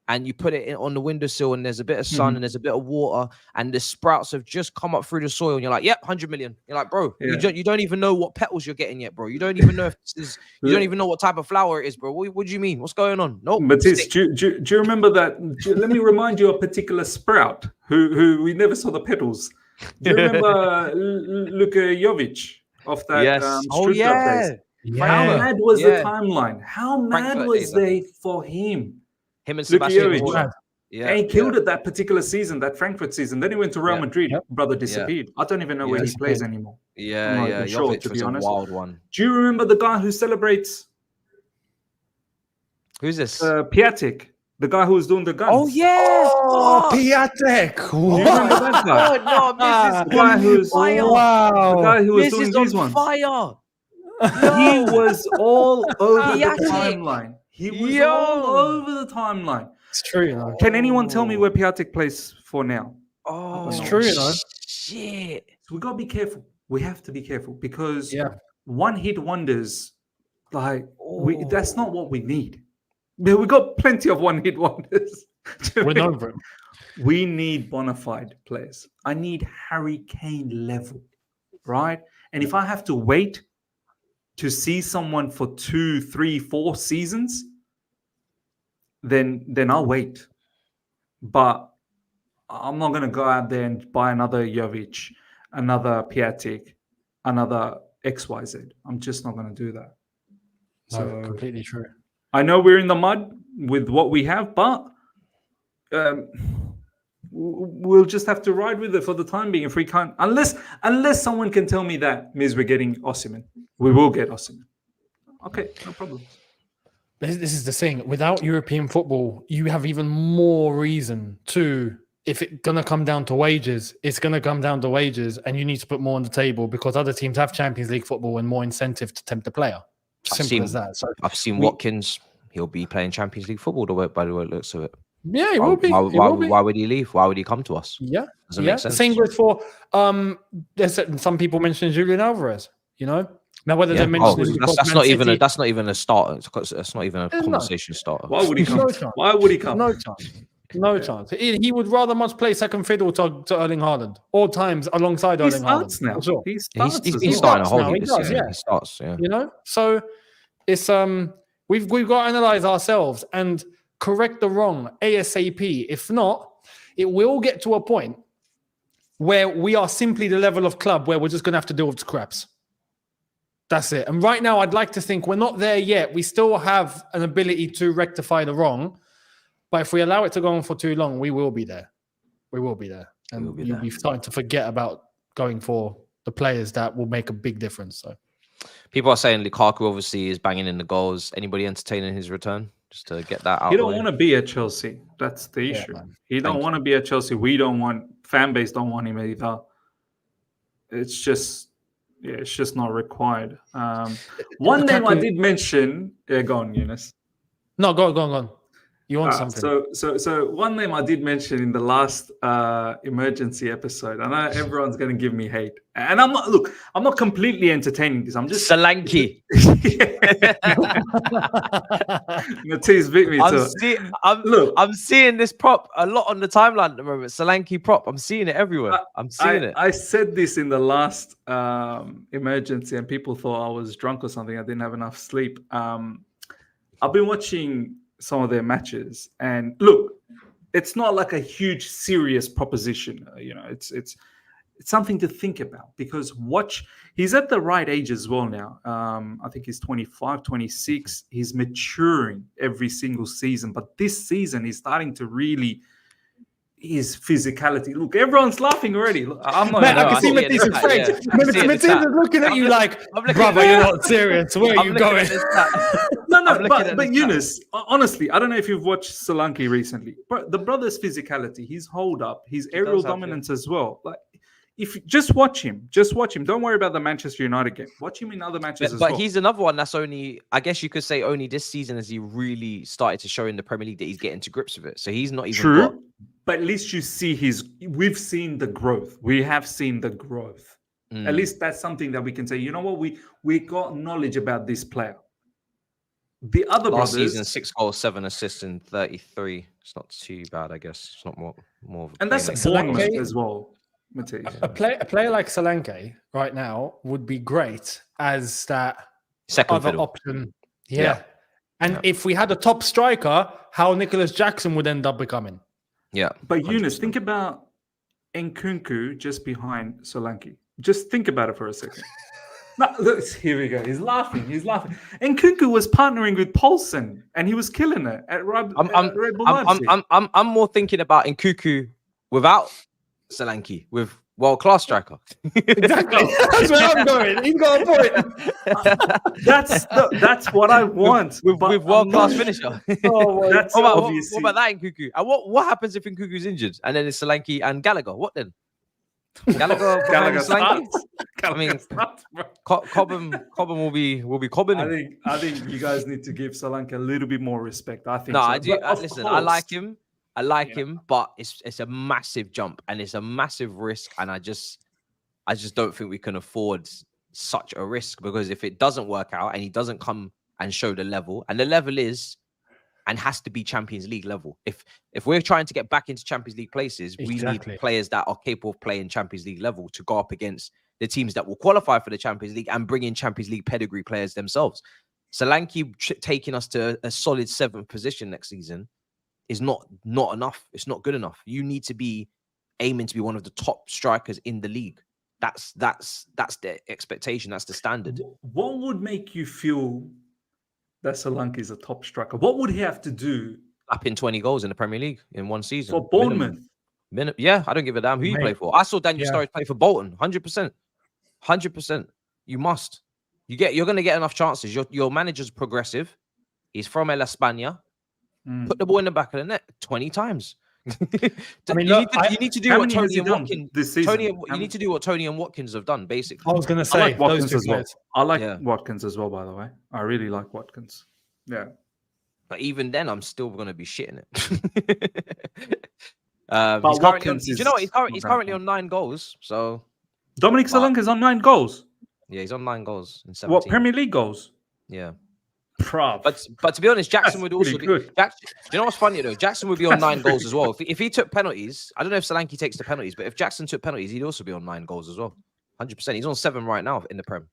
and you put it on the windowsill, and there's a bit of sun and there's a bit of water, and the sprouts have just come up through the soil, and you're like, yep, 100 million. You're like, bro, you don't even know what petals you're getting yet, bro. You don't even know if this is, you don't even know what type of flower it is, bro. What do you mean? What's going on? Nope. Matisse, do you remember that? Let me remind you of a particular sprout who we never saw the petals. Do you remember Lukaku of that Stuttgart place? How mad was the timeline? How mad was they for him? Him and Sebastian. And he killed it that particular season, that Frankfurt season. Then he went to Real Madrid. Brother disappeared. I don't even know where he plays anymore. I'm not even sure, to be honest. A wild one. Do you remember the guy who celebrates? Who's this? Piatek, the guy who was doing the guns. Oh yeah! Oh, Piatek! Do you remember that guy? Oh no, this is the guy who's wow! The guy who was doing these ones. Fire! He was all over the timeline. He was all over the timeline. It's true, you know. Can anyone tell me where Piatek plays for now? Oh, it's true, you know. Shit. So we gotta be careful. We have to be careful, because one-hit wonders, that's not what we need. We got plenty of one-hit wonders. We're known for it. We need bona fide players. I need Harry Kane level, right? And if I have to wait to see someone for 2, 3, 4 seasons, then I'll wait. But I'm not going to go out there and buy another Jovic. another Piatek, another XYZ. I'm just not going to do that. No, So completely true. I know we're in the mud with what we have, but we'll just have to ride with it for the time being. If we can't, unless someone can tell me that means we're getting Oshimen, we will get Oshimen. Okay, no problem. This is the thing. Without European football, you have even more reason to. If it's gonna come down to wages, it's gonna come down to wages, and you need to put more on the table because other teams have Champions League football and more incentive to tempt the player. Simple as that. So I've seen Watkins. He'll be playing Champions League football by the way it looks of it. Yeah, he will be. Why would he leave? Why would he come to us? Yeah, Doesn't make sense. Same goes for there's some people mentioning Julian Alvarez. You know, now whether they mention that's not even a starter. That's not even a conversation starter. Why would he come? Why would he come? No chance. No chance. He would rather much play second fiddle to Erling Haaland, all times alongside Erling Haaland. Now. Sure. He starts. He's starting a whole now. He starts. Yeah. You know, so it's we've got to analyze ourselves and correct the wrong ASAP. If not, it will get to a point where we are simply the level of club where we're just going to have to deal with scraps. That's it. And right now, I'd like to think we're not there yet. We still have an ability to rectify the wrong. But if we allow it to go on for too long, we will be there. We will be there. And you'll be starting to forget about going for the players that will make a big difference. So people are saying Lukaku obviously is banging in the goals. Anybody entertaining his return? Just to get that out. He don't want to be at Chelsea. That's the issue. He don't want to be at Chelsea. We don't want, fan base don't want him either. It's just not required. One name I did mention. Yeah, go on, Younes. No, go on. You want something? So one name I did mention in the last emergency episode. I know everyone's going to give me hate, and I'm not completely entertaining this. I'm just Solanke. Matisse beat me to it. I'm seeing this prop a lot on the timeline at the moment. Solanke prop. I'm seeing it everywhere. I'm seeing it. I said this in the last emergency, and people thought I was drunk or something. I didn't have enough sleep. I've been watching some of their matches, and look, it's not like a huge serious proposition. It's something to think about, because he's at the right age as well now. I think he's 25, 26. He's maturing every single season, but this season he's starting to really his physicality. Look, everyone's laughing already. I'm not. Man, I can see Matisse's face. Mattisse is looking at you like, brother, you're not serious. Where are you going? No, but Younes, honestly, I don't know if you've watched Solanke recently, but the brother's physicality, his hold up, his aerial dominance as well. Like, if just watch him. Don't worry about the Manchester United game. Watch him in other matches as well. But he's another one that's only, I guess you could say, only this season has he really started to show in the Premier League that he's getting to grips with it. So he's not even true. But at least you see we've seen the growth. We have seen the growth. At least that's something that we can say, you know what, we got knowledge about this player. The other last brothers, season, 6 goals, 7 assists in 33. It's not too bad, I guess. It's not more of a and that's Solanke as well. A player like Solanke right now would be great as that second other fiddle option. Yeah. And if we had a top striker, how Nicholas Jackson would end up becoming. Yeah. But Younes, think about Nkunku just behind Solanke. Just think about it for a second. No, look, here we go. He's laughing. Nkunku was partnering with Poulsen, and he was killing it at Red Bull Leipzig. I'm more thinking about Nkunku without Solanke, with world-class striker. Exactly. That's where I'm going. He's got a point. That's what I want. with world-class finisher. That's what about that Nkunku? And what happens if Nkunku's injured and then it's Solanke and Gallagher? What then? Gallagher starts. I mean, Cobham will be cobbing. I think you guys need to give Solanke a little bit more respect. I think. No, so. I do. Listen, I like him. Him, but it's a massive jump and it's a massive risk, and I just don't think we can afford such a risk, because if it doesn't work out and he doesn't come and show the level, and the level is and has to be Champions League level. If we're trying to get back into Champions League places, we need players that are capable of playing Champions League level to go up against the teams that will qualify for the Champions League and bring in Champions League pedigree players themselves. Solanke taking us to a solid 7th position next season is not enough. It's not good enough. You need to be aiming to be one of the top strikers in the league That's the expectation. That's the standard. What would make you feel that Solanke is a top striker? What would he have to do Up in 20 goals in the Premier League in one season for Bournemouth? Yeah, I don't give a damn who you Mate. play for. I saw Daniel Yeah. Sturridge play for Bolton, 100%. 100%. You must. You're going to get enough chances. Your manager's progressive. He's from El España. Put the ball in the back of the net 20 times. I mean, you need to do how what many has Tony he and done Watkins. this season? You need to do what Tony and Watkins have done, basically. I was going to I say like Watkins those two as well. players. I like Yeah. Watkins as well, by the way. I really like Watkins. Yeah. But even then, I'm still going to be shitting it. But he's currently on, Watkins do you know what? is He's currently on 9 goals. So Dominic Solanke is on 9 goals. yeah, he's on 9 goals in 17. What, Premier League goals? Yeah. Bruv. But to be honest, Jackson That's would also pretty be. good. You know what's funny though? Jackson would be on That's 9 goals pretty as well. If he took penalties, I don't know if Solanke takes the penalties, but if Jackson took penalties, he'd also be on 9 goals as well. 100%. He's on 7 right now in the Prem.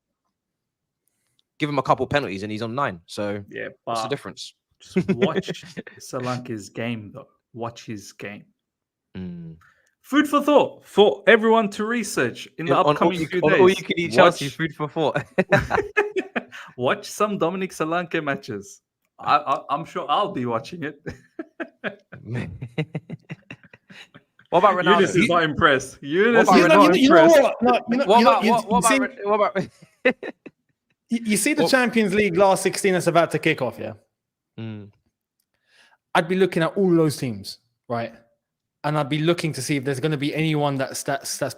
Give him a couple penalties and he's on 9. So Yeah, what's the but difference? just watch Solanke's game, though. Watch his game. Mm. Food for thought for everyone to research in the upcoming few days. All you can eat Chelsea Watch- food for thought. Watch some Dominic Solanke matches. I'm sure I'll be watching it. What about Ronaldo? Younes is not impressed. Younes about is Ronaldo? not You know impressed. what? No, you know, What you know, about you- what you see- about what about? you see the Champions League last 16 that's about to kick off, yeah? Mm. I'd be looking at all those teams, right? And I'd be looking to see if there's going to be anyone that's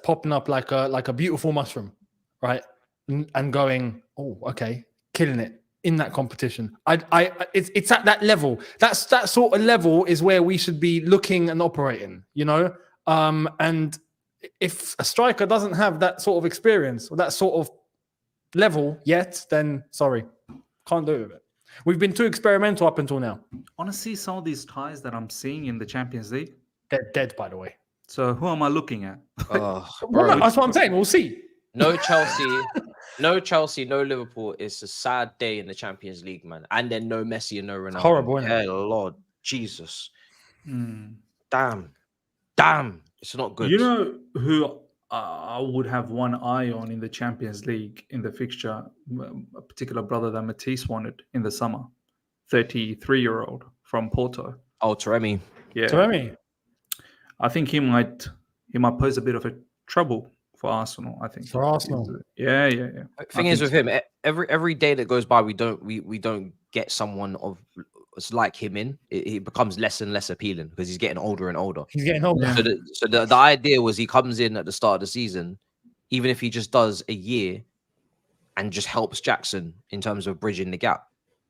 popping up like a beautiful mushroom, right? And going, oh, okay, killing it in that competition. It's at that level. That sort of level is where we should be looking and operating, you know. And if a striker doesn't have that sort of experience or that sort of level yet, then sorry, can't do it with it. We've been too experimental up until now. Honestly, some of these ties that I'm seeing in the Champions League. They're dead, by the way. So who am I looking at? Oh, Well, bro. that's what I'm saying. We'll see. No Chelsea, no Liverpool. It's a sad day in the Champions League, man. And then no Messi and no Ronaldo. Horrible, isn't it? Yeah, Lord Jesus. Hmm. Damn. It's not good. You know who I would have one eye on in the Champions League in the fixture? A particular brother that Matisse wanted in the summer. 33-year-old from Porto. Oh, Taremi. Yeah. Taremi. I think he might pose a bit of a trouble for Arsenal. I think For Arsenal. Yeah. Thing is with him, every day that goes by, we don't get someone of like him in. It becomes less and less appealing because he's getting older and older. He's getting older. Yeah. So the idea was he comes in at the start of the season, even if he just does a year and just helps Jackson in terms of bridging the gap.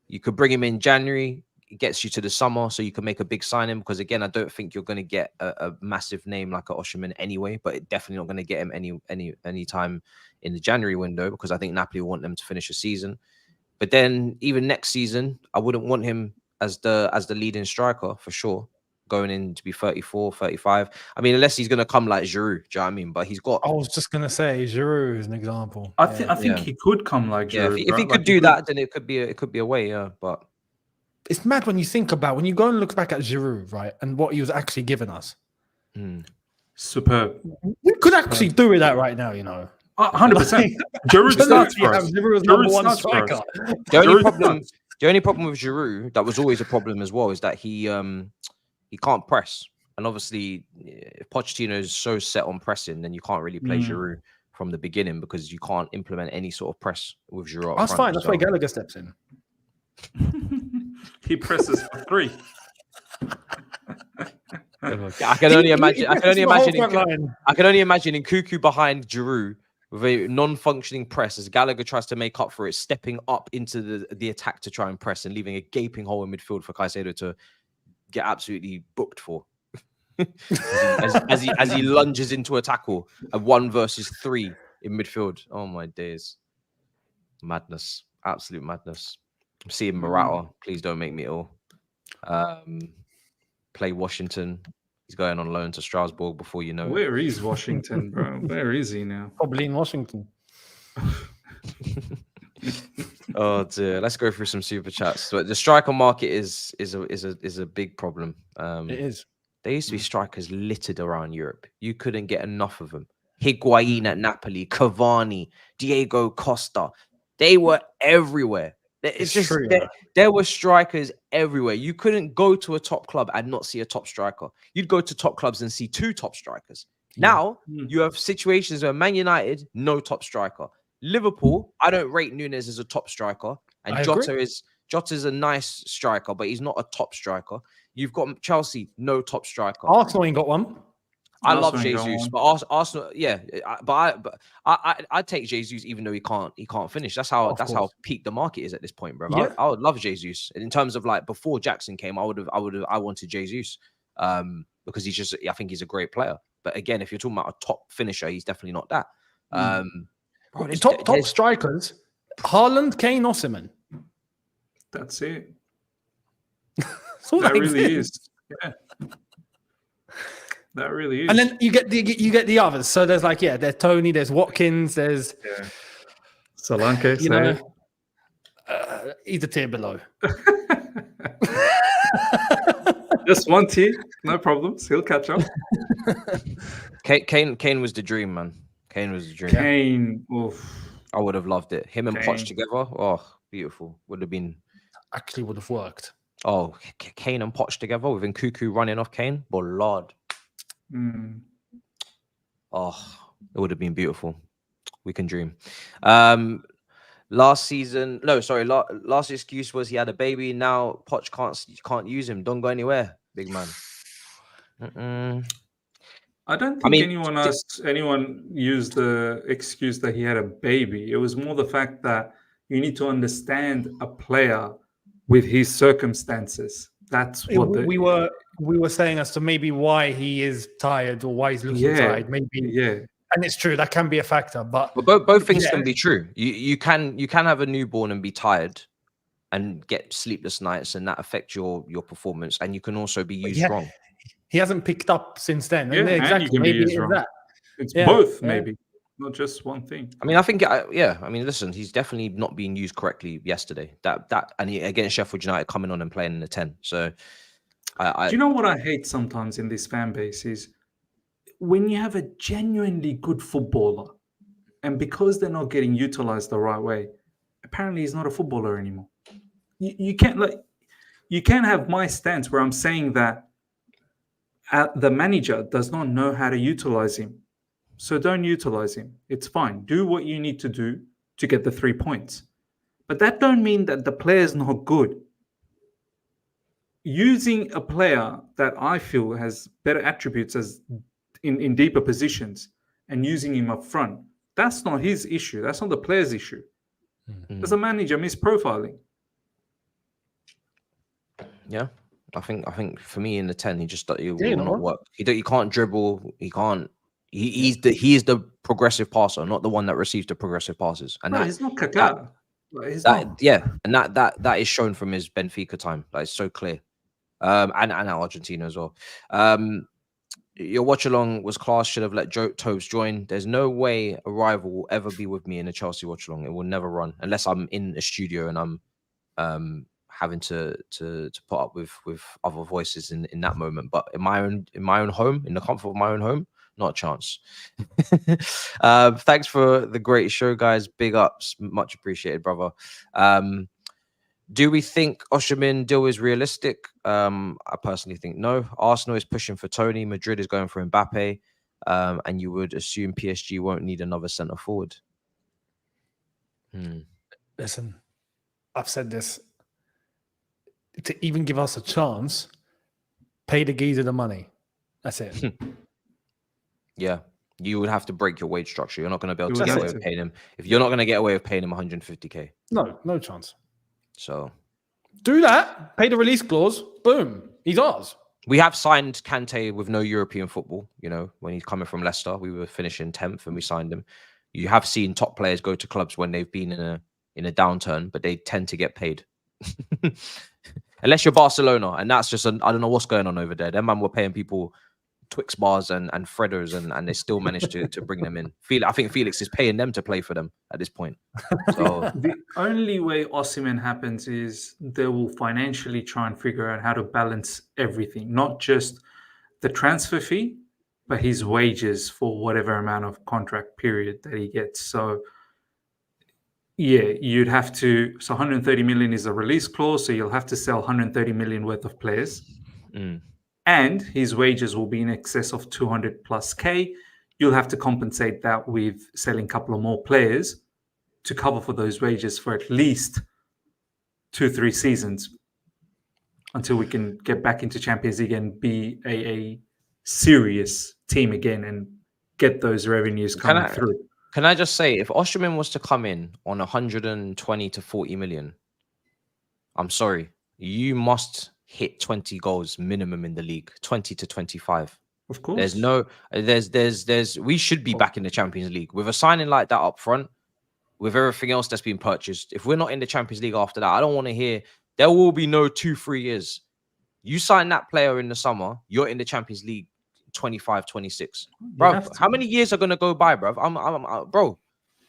You could bring him in January. It gets you to the summer, so you can make a big signing. Because again, I don't think you're going to get a massive name like a Oshimen anyway. But it definitely not going to get him any time in the January window because I think Napoli want them to finish the season. But then even next season, I wouldn't want him as the leading striker for sure. Going in to be 34, 35. I mean, unless he's going to come like Giroud, do you know what I mean? But he's got. I was just going to say Giroud is an example. I think he could come like Giroud. If he could do that, then it could be a way. Yeah, but. It's mad when you think about when you go and look back at Giroud, right, and what he was actually giving us. Superb. We could actually do with that right now, you know. 100%. Giroud starts for us. Giroud as Giroud number one starts for us. striker. The only problem with Giroud that was always a problem as well is that he can't press, and obviously if Pochettino is so set on pressing, then you can't really play Giroud from the beginning because you can't implement any sort of press with Giroud. That's fine. That's why Gallagher steps in. He presses for 3. I can only imagine in Cuckoo behind Giroud with a non-functioning press as Gallagher tries to make up for it, stepping up into the attack to try and press and leaving a gaping hole in midfield for Caicedo to get absolutely booked for. as he lunges into a tackle, a 1 versus 3 in midfield. Oh my days. Madness. Absolute madness. I'm seeing Morata. Please don't make me ill. Play Washington. He's going on loan to Strasbourg before you know it. Where is Washington, bro? Where is he now? Probably in Washington. Oh dear. Let's go through some super chats. So the striker market is a big problem. It is. There used to be strikers littered around Europe. You couldn't get enough of them. Higuain at Napoli, Cavani, Diego Costa. They were everywhere. It's just true, there were strikers everywhere. You couldn't go to a top club and not see a top striker. You'd go to top clubs and see 2 top strikers. Now you have situations where Man United, no top striker. Liverpool, I don't rate Younes as a top striker, and Jota's a nice striker, but he's not a top striker. You've got Chelsea, no top striker. Arsenal ain't got one. I love Jesus, but Arsenal, I'd take Jesus even though he can't finish. That's how peak the market is at this point, bro. Yeah. I would love Jesus. In terms of like before Jackson came, I wanted Jesus, because I think he's a great player. But again, if you're talking about a top finisher, he's definitely not that. Bro, top strikers: Haaland, Kane, Oshimen. That's it. That really is. Yeah. That really is. And then you get the others. So there's there's Tony, there's Watkins, there's Solanke. he's a tier below. Just one tier, no problems. He'll catch up. Kane was the dream, man. Kane was the dream. Kane, oof. I would have loved it. Him and Poch together, oh, beautiful. Would have worked. Oh, Kane and Poch together with Nkuku running off Kane. Oh, Lord. Oh, it would have been beautiful. We can dream. Last excuse was he had a baby. Now Poch can't use him. Don't go anywhere, big man. I don't think anyone used the excuse that he had a baby. It was more the fact that you need to understand a player with his circumstances. That's what we were saying as to maybe why he is tired or why he's looking tired. Maybe and it's true that can be a factor. But both things can be true. You can have a newborn and be tired and get sleepless nights, and that affect your performance. And you can also be used wrong. He hasn't picked up since then. Yeah, exactly. Maybe it's that. It's both, maybe. Not just one thing. I mean, I think, I mean, listen, he's definitely not being used correctly yesterday. And he, against Sheffield United, coming on and playing in the 10. So, do you know what I hate sometimes in this fan base is when you have a genuinely good footballer, and because they're not getting utilized the right way, apparently he's not a footballer anymore. You can't have my stance where I'm saying that the manager does not know how to utilize him. So don't utilize him. It's fine. Do what you need to do to get the 3 points. But that don't mean that the player's not good. Using a player that I feel has better attributes as in deeper positions and using him up front, that's not his issue. That's not the player's issue. As a manager, misprofiling. Yeah. I think for me in the 10, he will not work. He can't dribble. He can't. He is the progressive passer, not the one that receives the progressive passes. And he's not Kaká. And that is shown from his Benfica time. Like, it's so clear. And Argentina as well. Your watch along was class. Should have let Thabz join. There's no way a rival will ever be with me in a Chelsea watch along. It will never run unless I'm in a studio and I'm having to put up with other voices in that moment. But in my own home, in the comfort of my own home, not a chance. Thanks for the great show, guys. Big ups, much appreciated, brother. Do we think Oshimen deal is realistic? I personally think no. Arsenal is pushing for Tony. Madrid is going for Mbappe. And you would assume PSG won't need another centre forward. Listen, I've said this. To even give us a chance, pay the geezer the money. That's it. Yeah. You would have to break your wage structure. You're not going to be able to get away with paying him. If you're not going to get away with paying him 150k. No chance. So do that. Pay the release clause. Boom. He's ours. We have signed Kante with no European football. You know, when he's coming from Leicester, we were finishing 10th and we signed him. You have seen top players go to clubs when they've been in a downturn, but they tend to get paid. Unless you're Barcelona, and that's just I don't know what's going on over there. Them man were paying people Twix bars and Fredders, and they still managed to bring them in. I think Felix is paying them to play for them at this point. So the only way Oshimen happens is they will financially try and figure out how to balance everything, not just the transfer fee, but his wages for whatever amount of contract period that he gets. So yeah, you'd have to. So 130 million is a release clause, so you'll have to sell 130 million worth of players, and his wages will be in excess of 200 plus K. You'll have to compensate that with selling a couple of more players to cover for those wages for at least 2-3 seasons until we can get back into Champions League and be a serious team again and get those revenues coming through. Can I just say, if Oshimen was to come in on 120 to 40 million, I'm sorry, you must hit 20 goals minimum in the league, 20 to 25. Of course. We should be back in the Champions League. With a signing like that up front, with everything else that's been purchased, if we're not in the Champions League after that, I don't want to hear there will be no 2-3 years. You sign that player in the summer, you're in the Champions League 25, 26. Bro, how many years are going to go by, bro?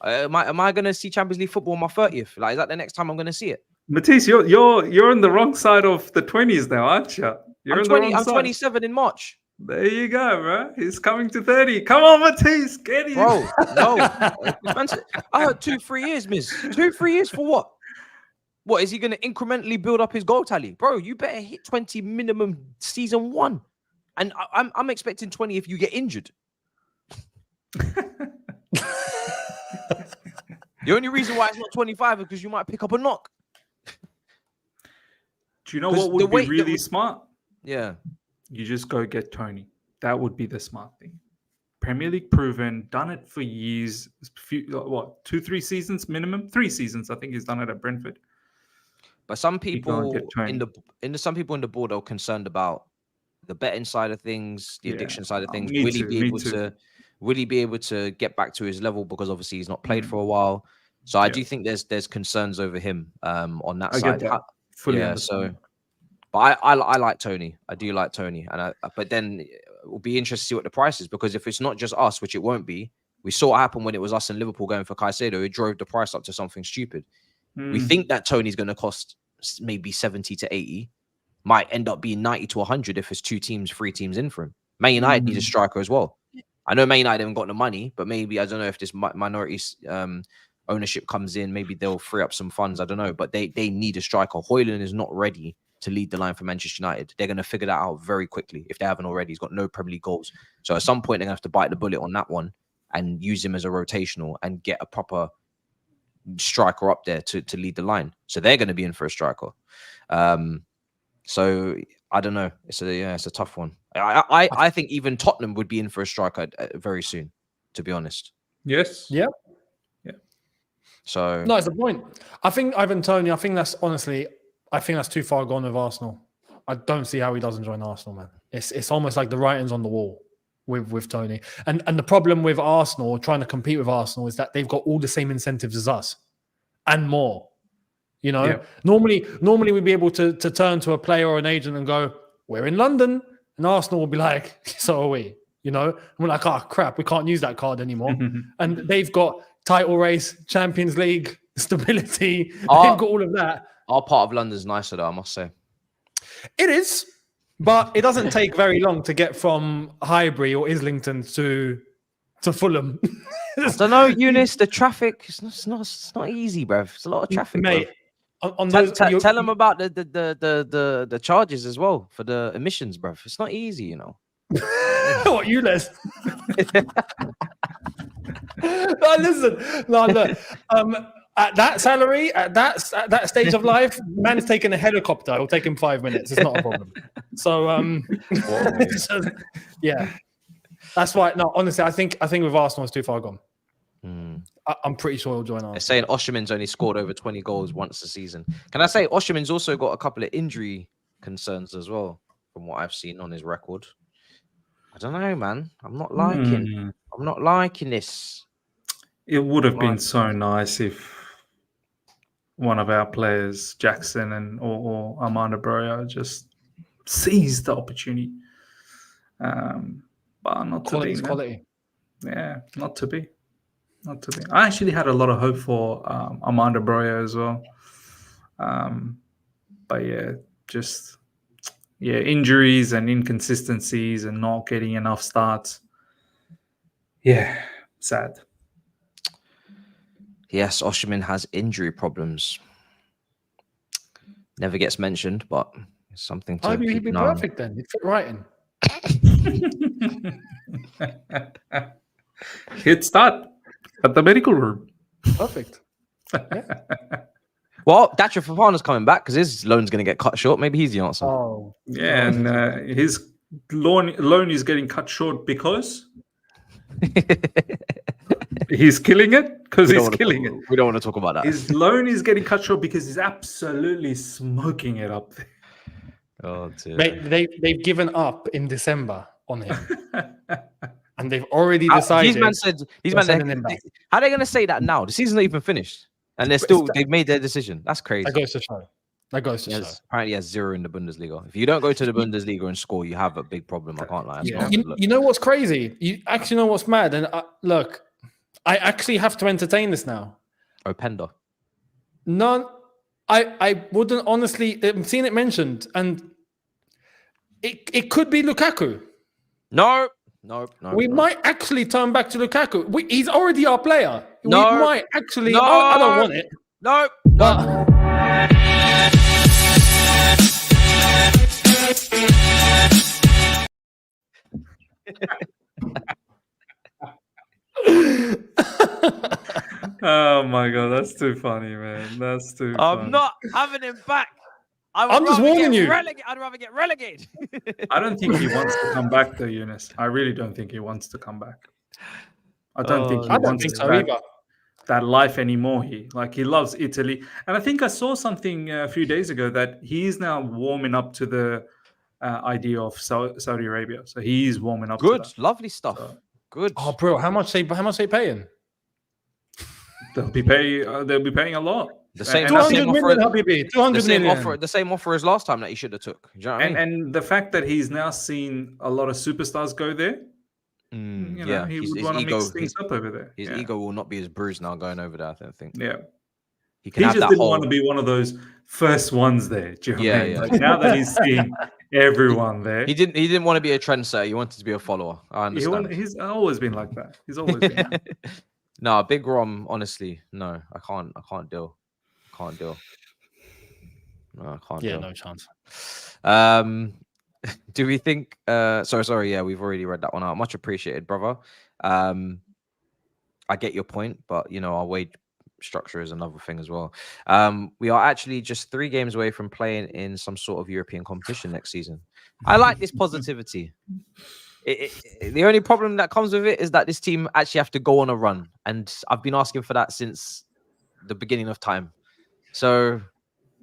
Am I going to see Champions League football on my 30th? Like, is that the next time I'm going to see it? Matisse, you're on the wrong side of the 20s now, aren't you? I'm 27 in March. There you go, bro. He's coming to 30. Come on, Matisse, get it. Bro, no. I heard 2-3 years, miss. 2-3 years for what? What, is he going to incrementally build up his goal tally? Bro, you better hit 20 minimum season 1. And I'm expecting 20 if you get injured. The only reason why it's not 25 is because you might pick up a knock. Do you know what would be really smart? Yeah. You just go get Tony. That would be the smart thing. Premier League proven, done it for years. 2-3 seasons minimum? 3 seasons, I think he's done it at Brentford. But some people in the board are concerned about the betting side of things, the addiction side of things. Will he be able to get back to his level? Because obviously he's not played for a while. So I do think there's concerns over him on that side. Get that. Fully understand. But I like Tony. I do like Tony. But then it will be interesting to see what the price is, because if it's not just us, which it won't be, we saw what happened when it was us and Liverpool going for Caicedo. It drove the price up to something stupid. We think that Tony's going to cost maybe 70 to 80. Might end up being 90 to 100 if it's 3 teams in for him. Man United need a striker as well. I know Man United haven't got the money, but maybe, I don't know if this minority ownership comes in, maybe they'll free up some funds. I don't know, but they need a striker. Hairline is not ready to lead the line for Manchester United. They're going to figure that out very quickly if they haven't already. He's got no Premier League goals. So at some point, they're going to have to bite the bullet on that one and use him as a rotational and get a proper striker up there to lead the line. So they're going to be in for a striker. So I don't know. It's a tough one. I think even Tottenham would be in for a striker very soon, to be honest. Yes. Yeah. Yeah. So no, it's the point. I think Ivan Toney, I think that's too far gone with Arsenal. I don't see how he doesn't join Arsenal, man. It's almost like the writing's on the wall with Toney. And the problem with Arsenal, trying to compete with Arsenal, is that they've got all the same incentives as us and more. You know, normally we'd be able to turn to a player or an agent and go, "We're in London," and Arsenal will be like, "So are we." You know, and we're like, "Oh crap, we can't use that card anymore." And they've got title race, Champions League, stability. They've got all of that. Our part of London's nicer, though, I must say. It is, but it doesn't take very long to get from Highbury or Islington to Fulham. I don't know, Younes. The traffic, it's not easy, bruv. It's a lot of traffic, mate. Tell them about the charges as well for the emissions, bruv. It's not easy, you know. What, Younes? No, listen. No, look. At that salary, at that stage of life, man's taking a helicopter. It'll take him 5 minutes. It's not a problem. So, yeah, that's why. No, honestly, I think with Arsenal, it's too far gone. I'm pretty sure he'll join Arsenal. They're saying Oshimen's only scored over 20 goals once a season. Can I say Oshimen's also got a couple of injury concerns as well, from what I've seen on his record? I don't know, man. I'm not liking this. It would have been so nice if one of our players, Jackson or Armando Broja, just seized the opportunity. But not to be. Quality. Yeah, not to be. I actually had a lot of hope for Armando Broja as well. But injuries and inconsistencies and not getting enough starts. Yeah, sad. Yes, Oshimen has injury problems. Never gets mentioned, but it's something to Maybe he'd keep be an eye on. perfect then. He'd fit right in. He'd start at the medical room. Perfect. Well, Dacha Fofana's coming back because his loan's going to get cut short. Maybe he's the answer. Oh, Yeah, and his loan is getting cut short because he's killing it. Because he's killing it. We don't want to talk about that. His loan is getting cut short because he's absolutely smoking it up there. Oh dear. Mate, they've given up in December on him, and they've already decided. These men said. sending him back. How are they going to say that now? The season's not even finished, and they've made their decision. That's crazy. That goes to show. Apparently, he has 0 in the Bundesliga. If you don't go to the Bundesliga and score, you have a big problem. I can't lie. You know what's crazy? You actually know what's mad? And look, I actually have to entertain this now. Openda. None. I wouldn't honestly. I've seen it mentioned, and it could be Lukaku. No. We might actually turn back to Lukaku. He's already our player. No. We might actually. No. I don't want it. No. But Oh my god, that's too funny, man. That's too funny. I'm not having him back. I'm just warning you. I'd rather get relegated. I don't think he wants to come back, though, Younes. I really don't think he wants to come back. I don't think he wants that life anymore. He loves Italy, and I think I saw something a few days ago that he is now warming up to the idea of Saudi Arabia. So he is warming up. Good, to that. lovely stuff. So, good. Oh, bro, how much they paying? They'll be paying a lot. The same, And I 200 think- million, Habibi. 200 million. The same offer as last time that he should have took. Do you know what I mean? And the fact that he's now seen a lot of superstars go there, yeah, he his would want to ego, mix things up over there. His ego will not be as bruised now going over there. I don't think. Yeah. He He can have just that didn't whole. want to be one of those first ones there. Do you know what I mean? Yeah. Like, now that he's seeing everyone there, He didn't want to be a trendsetter. He wanted to be a follower. I understand. he's always been like that. He's always been. Like that. No, Big Rom. Honestly, no, I can't deal. No, I can't. Yeah, deal. no chance. Do we think? Sorry. Yeah, we've already read that one out. Much appreciated, brother. I get your point, but our wage structure is another thing as well. We are actually just 3 games away from playing in some sort of European competition next season. I like this positivity. The only problem that comes with it is that this team actually have to go on a run, and I've been asking for that since the beginning of time. So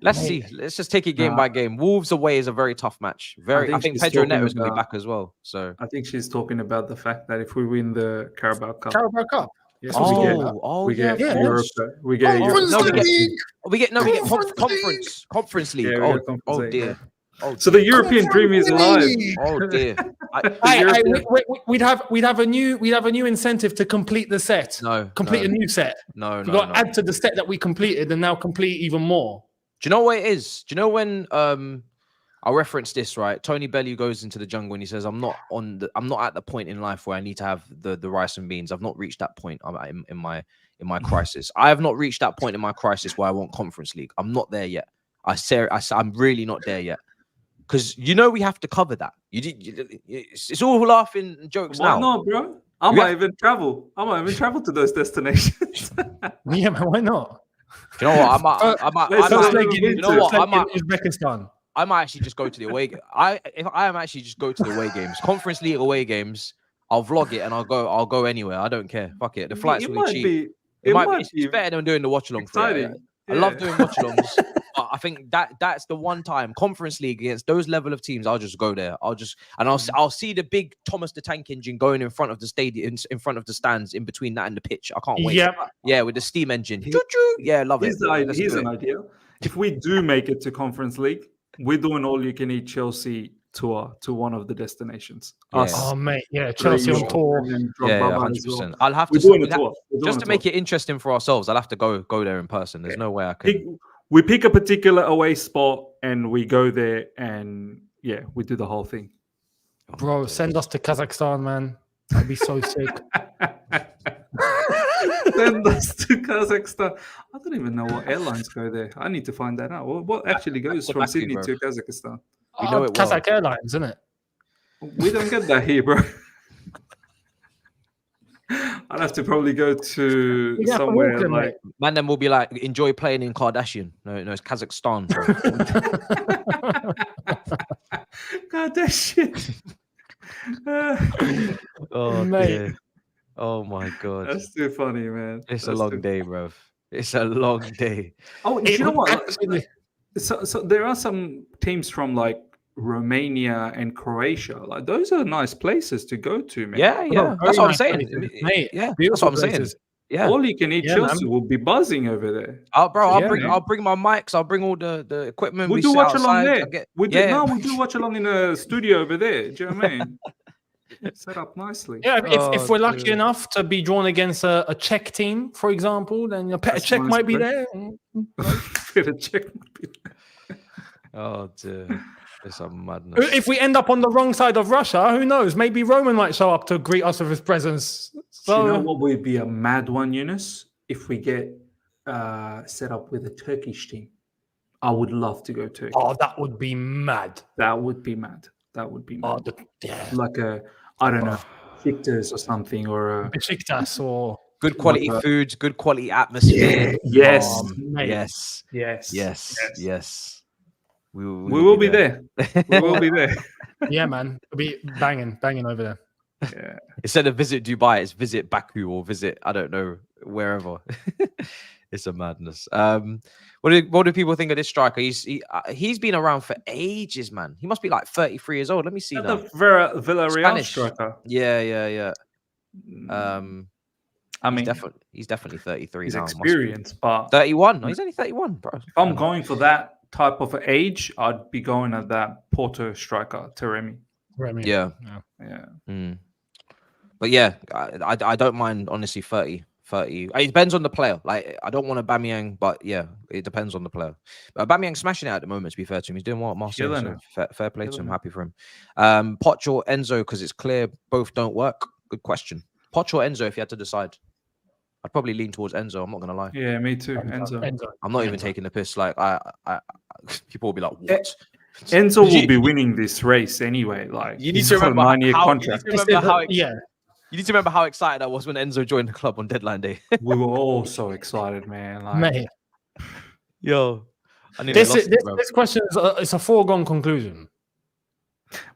let's see. Let's just take it game by game. Wolves away is a very tough match. I think Pedro Neto is going to be back as well. So I think she's talking about the fact that if we win the Carabao Cup, yes, we get Europe. We get Conference League. Yeah, Oh dear. So the European dream is alive. Oh dear. We'd have a new incentive to complete the set. Complete a new set. No. We've got to add to the set that we completed and now complete even more. Do you know what it is? Do you know when I'll reference this, right? Tony Bellew goes into the jungle and he says, I'm not at the point in life where I need to have the rice and beans. I've not reached that point in my crisis. I have not reached that point in my crisis where I want Conference League. I'm not there yet. I'm really not there yet. Because we have to cover that. It's all laughing jokes now. Why not, bro? I might even travel to those destinations. Yeah, man, why not? Do you know what? I might. Uzbekistan. I might actually just go to the away. If I am actually just go to the away games, Conference League away games. I'll vlog it and I'll go anywhere. I don't care. Fuck it. The flights will be cheap. It's better than doing the watch along. Exciting. I love doing watch alongs. I think that's the one time Conference League against those level of teams. I'll just go there. I'll see the big Thomas the Tank Engine going in front of the stadium, in front of the stands, in between that and the pitch. I can't wait. Yeah, with the steam engine. Yeah, love it. Here's an idea. If we do make it to Conference League, we're doing all you can eat Chelsea tour to one of the destinations. Yeah. Oh mate, yeah, Chelsea on tour. Yeah, 100%. I'll have to just to make it interesting for ourselves. I'll have to go there in person. There's no way I can. We pick a particular away spot and we go there and we do the whole thing. Bro, send us to Kazakhstan, man. I'd be so sick. Send us to Kazakhstan. I don't even know what airlines go there. I need to find that out. What actually goes from Baku, Sydney bro. to Kazakhstan? We know it well. Kazakh Airlines, isn't it? We don't get that here, bro. I'd have to probably go to You have to somewhere walk in, like. mate. Man, then will be like, enjoy playing in Kardashian. No, it's Kazakhstan. Bro. God, that shit. Oh, Mate. dear. Oh my god. That's too funny, man. It's a That's long too- day, bro. It's a long day. Oh, you know what? Absolutely. So there are some teams from like Romania and Croatia. Like those are nice places to go to, man. Yeah, yeah. very That's what I'm nice saying. places, mate. Yeah, that's Beautiful what I'm saying. places. Yeah. All you can eat Yeah, Chelsea man. will be buzzing over there. I'll Yeah, man. bring my mics. I'll bring all the equipment. We We do sit watch along outside. there. We do watch along in the studio over there. Do you know what I mean? Set up nicely. Yeah, if we're lucky dude. enough to be drawn against a Czech team, for example, then a That's Czech nice, might be bro. there. Bit of check. Oh dear. It's a madness. If we end up on the wrong side of Russia, who knows? Maybe Roman might show up to greet us with his presence. So, Do you know what would be a mad one, Younes? If we get set up with a Turkish team. I would love to go Turkey. oh, that would be mad. That would be mad. That would be mad. Oh, yeah. Like a, I don't know, Victors or something, or a, Besiktas or Good quality Like, foods, good quality atmosphere. yes, mate. Yes. yes, Yes. We will be there. We will be there. yeah, man, it'll be banging over there. Yeah. Instead of visit Dubai, it's visit Baku or visit, I don't know, wherever. It's a madness. What do people think of this striker? He's been around for ages, man. He must be like 33 years old. Let me see The that. Villarreal Spanish. striker. Yeah. I mean, he's definitely 33 he's now. must be. experienced, but 31. No, he's only 31, bro. if I'm going for that type of age, I'd be going at that Porto striker, Taremi. Remy. Yeah. Yeah. Mm. But yeah, I don't mind, honestly, 30. It depends on the player. Like, I don't want a Aubameyang, but yeah, it depends on the player. But Aubameyang's smashing it at the moment, to be fair to him. He's doing well at Marseille, Killing so it. fair play to him. Killing it. Happy for him. Poch or Enzo, because it's clear both don't work. Good question. Poch or Enzo, if you had to decide? I'd probably lean towards Enzo. I'm not gonna lie. Yeah, me too. Enzo. I'm not even taking the piss. Like, I people will be like, "What?" Enzo will be winning this race anyway. Like, You need he's to got a remember 9-year how. contract. You need to remember how. Yeah. You need to remember how excited I was when Enzo joined the club on deadline day. We were all so excited, man. Like, Mate, Yo, I nearly this lost it, bro. this question is it's a foregone conclusion.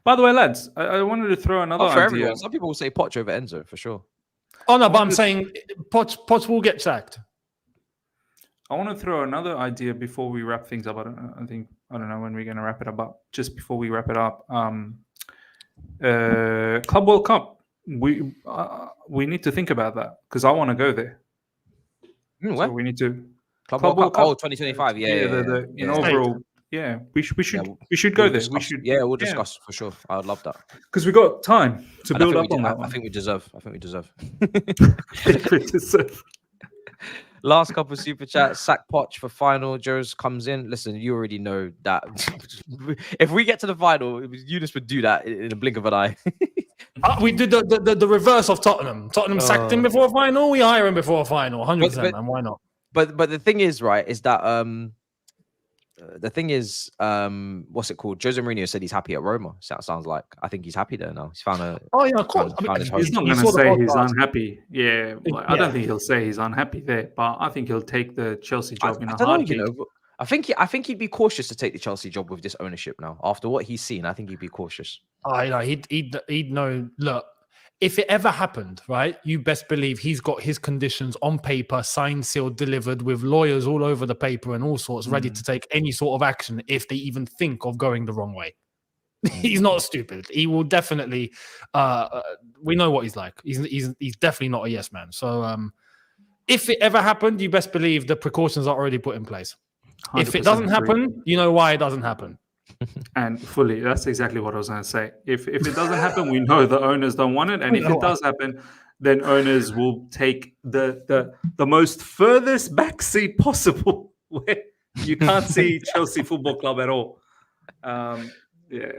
by the way, lads, I wanted to throw another Not for idea. everyone. Some people will say Poch over Enzo for sure. Oh no, but I'm saying Poch will get sacked. I want to throw another idea before we wrap things up. I don't know when we're going to wrap it up. But just before we wrap it up, Club World Cup. We need to think about that because I want to go there. So Where? we need to Club World World Cup? Cup. Oh, 2025. Yeah. In overall. Yeah, we should go We'll there. discuss. We should. Yeah, we'll discuss for sure. I would love that. Because we got time to And build I up think on we that I think we deserve. one. Last couple of super chats. Sack Poch for final. Joe's comes in. Listen, you already know that if we get to the final, Younes would do that in a blink of an eye. We did the reverse of Tottenham. Tottenham sacked him before a final. We hire him before a final. 100%, man. Why not? But the thing is, right, is that what's it called? Jose Mourinho said he's happy at Roma. Sounds like I think he's happy there now. He's found a. Oh yeah, of course. found his home. He's not You going to saw the say he's podcast. unhappy. Yeah, like, I don't think he'll say he's unhappy there, but I think he'll take the Chelsea job in a I don't know, heartbeat. you know. I think he'd be cautious to take the Chelsea job with this ownership now. After what he's seen, I think he'd be cautious. I know he'd know. Look, if it ever happened, right, you best believe he's got his conditions on paper, signed, sealed, delivered, with lawyers all over the paper and all sorts, ready to take any sort of action if they even think of going the wrong way. He's not stupid. He will definitely. We know what he's like. He's definitely not a yes man. So if it ever happened, you best believe the precautions are already put in place. If it doesn't happen, you know why it doesn't happen. And fully, that's exactly what I was going to say. If it doesn't happen, we know the owners don't want it, and if it does happen, then owners will take the most furthest back seat possible, where you can't see Chelsea Football Club at all. Yeah.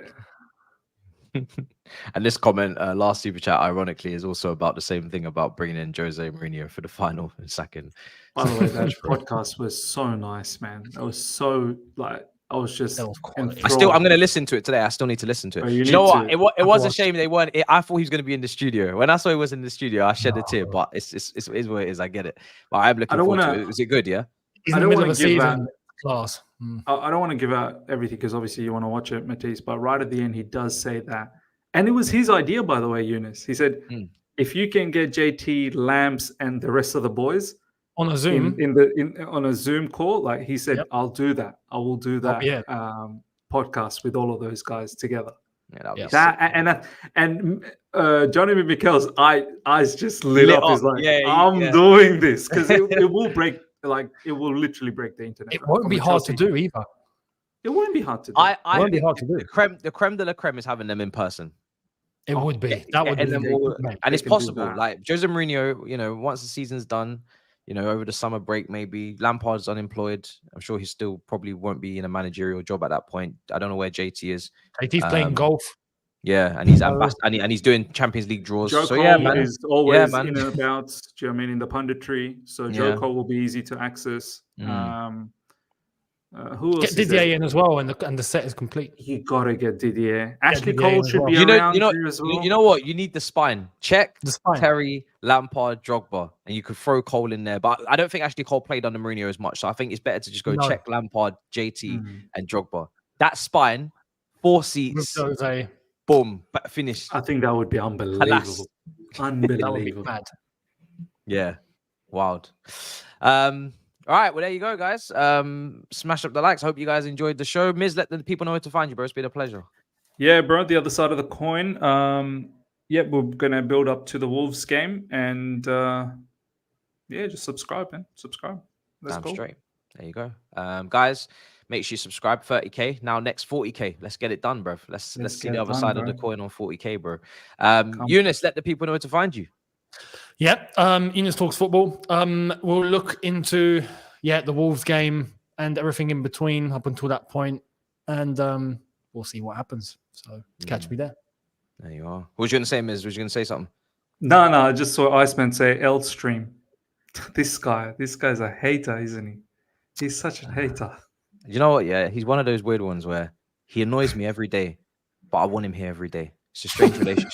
And this comment, last super chat, ironically, is also about the same thing about bringing in Jose Mourinho for the final and second. By the way, that podcast was so nice, man. It was so like I was just. That was quality. I'm going to listen to it today. I still need to listen to it. Oh, you you know need what? to. It was a shame they weren't. I thought he was going to be in the studio. When I saw he was in the studio, I shed a tear. No. But it is what it is. I get it. But I'm looking forward to it. Was it good? Yeah. He's I in the don't middle of wanna a give season. Class. I don't want to give out everything because obviously you want to watch it, Matisse. But right at the end, he does say that, and it was his idea, by the way, Younes. He said, "If you can get JT, Lamps, and the rest of the boys On a Zoom. on a Zoom call, like he said, Yep. I'll do that. I will do that yeah. podcast with all of those guys together." Yeah, and Johnny Mikel's eyes just lit up. up. He's like, Yeah, I'm doing this because it will break. Like it will literally break the internet. It won't be hard to do either. It won't be hard to do. It won't be hard to do. The creme de la creme is having them in person. It would be. That would be. And it's possible. Like Jose Mourinho, you know, once the season's done, you know, over the summer break, maybe Lampard's unemployed. I'm sure he still probably won't be in a managerial job at that point. I don't know where JT is. JT's playing golf. Yeah, and he's and he's doing Champions League draws. Joe so Cole yeah, man. is always man. in and about. Do you know what I mean, in the punditry? So Joe Cole will be easy to access. Who else? Get Didier in as well, and the set is complete. You gotta get Didier. Ashley Didier Cole as should well. be around here as well. You know what? You need the spine. Check The spine. Terry, Lampard, Drogba, and you could throw Cole in there. But I don't think Ashley Cole played under Mourinho as much, so I think it's better to just go check Lampard, JT, and Drogba. That spine, 4 seats. Boom, finish. I think that would be unbelievable. Unbelievable. That would be mad. Yeah, wild. All right, well, there you go, guys. Smash up the likes. Hope you guys enjoyed the show. Miz, let the people know where to find you, bro. It's been a pleasure. Yeah, bro, the other side of the coin. We're going to build up to the Wolves game. And, just subscribe, man. Subscribe. Let's go. Straight. There you go. Guys, make sure you subscribe. 30K. Now next 40K. Let's get it done, bro. Let's see the other side of the coin on 40K, bro. Younes, let the people know where to find you. Yeah, Younes Talks Football. We'll look into the Wolves game and everything in between up until that point, and we'll see what happens. So catch me there. There you are. What was you going to say, Miz? Was you going to say something? No, I just saw Iceman say L stream. This guy's a hater, isn't he? He's such a hater. You know what? Yeah, he's one of those weird ones where he annoys me every day, but I want him here every day. It's a strange relationship.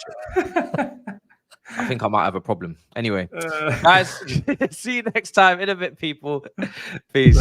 I think I might have a problem. Anyway, guys, see you next time in a bit, people. Peace.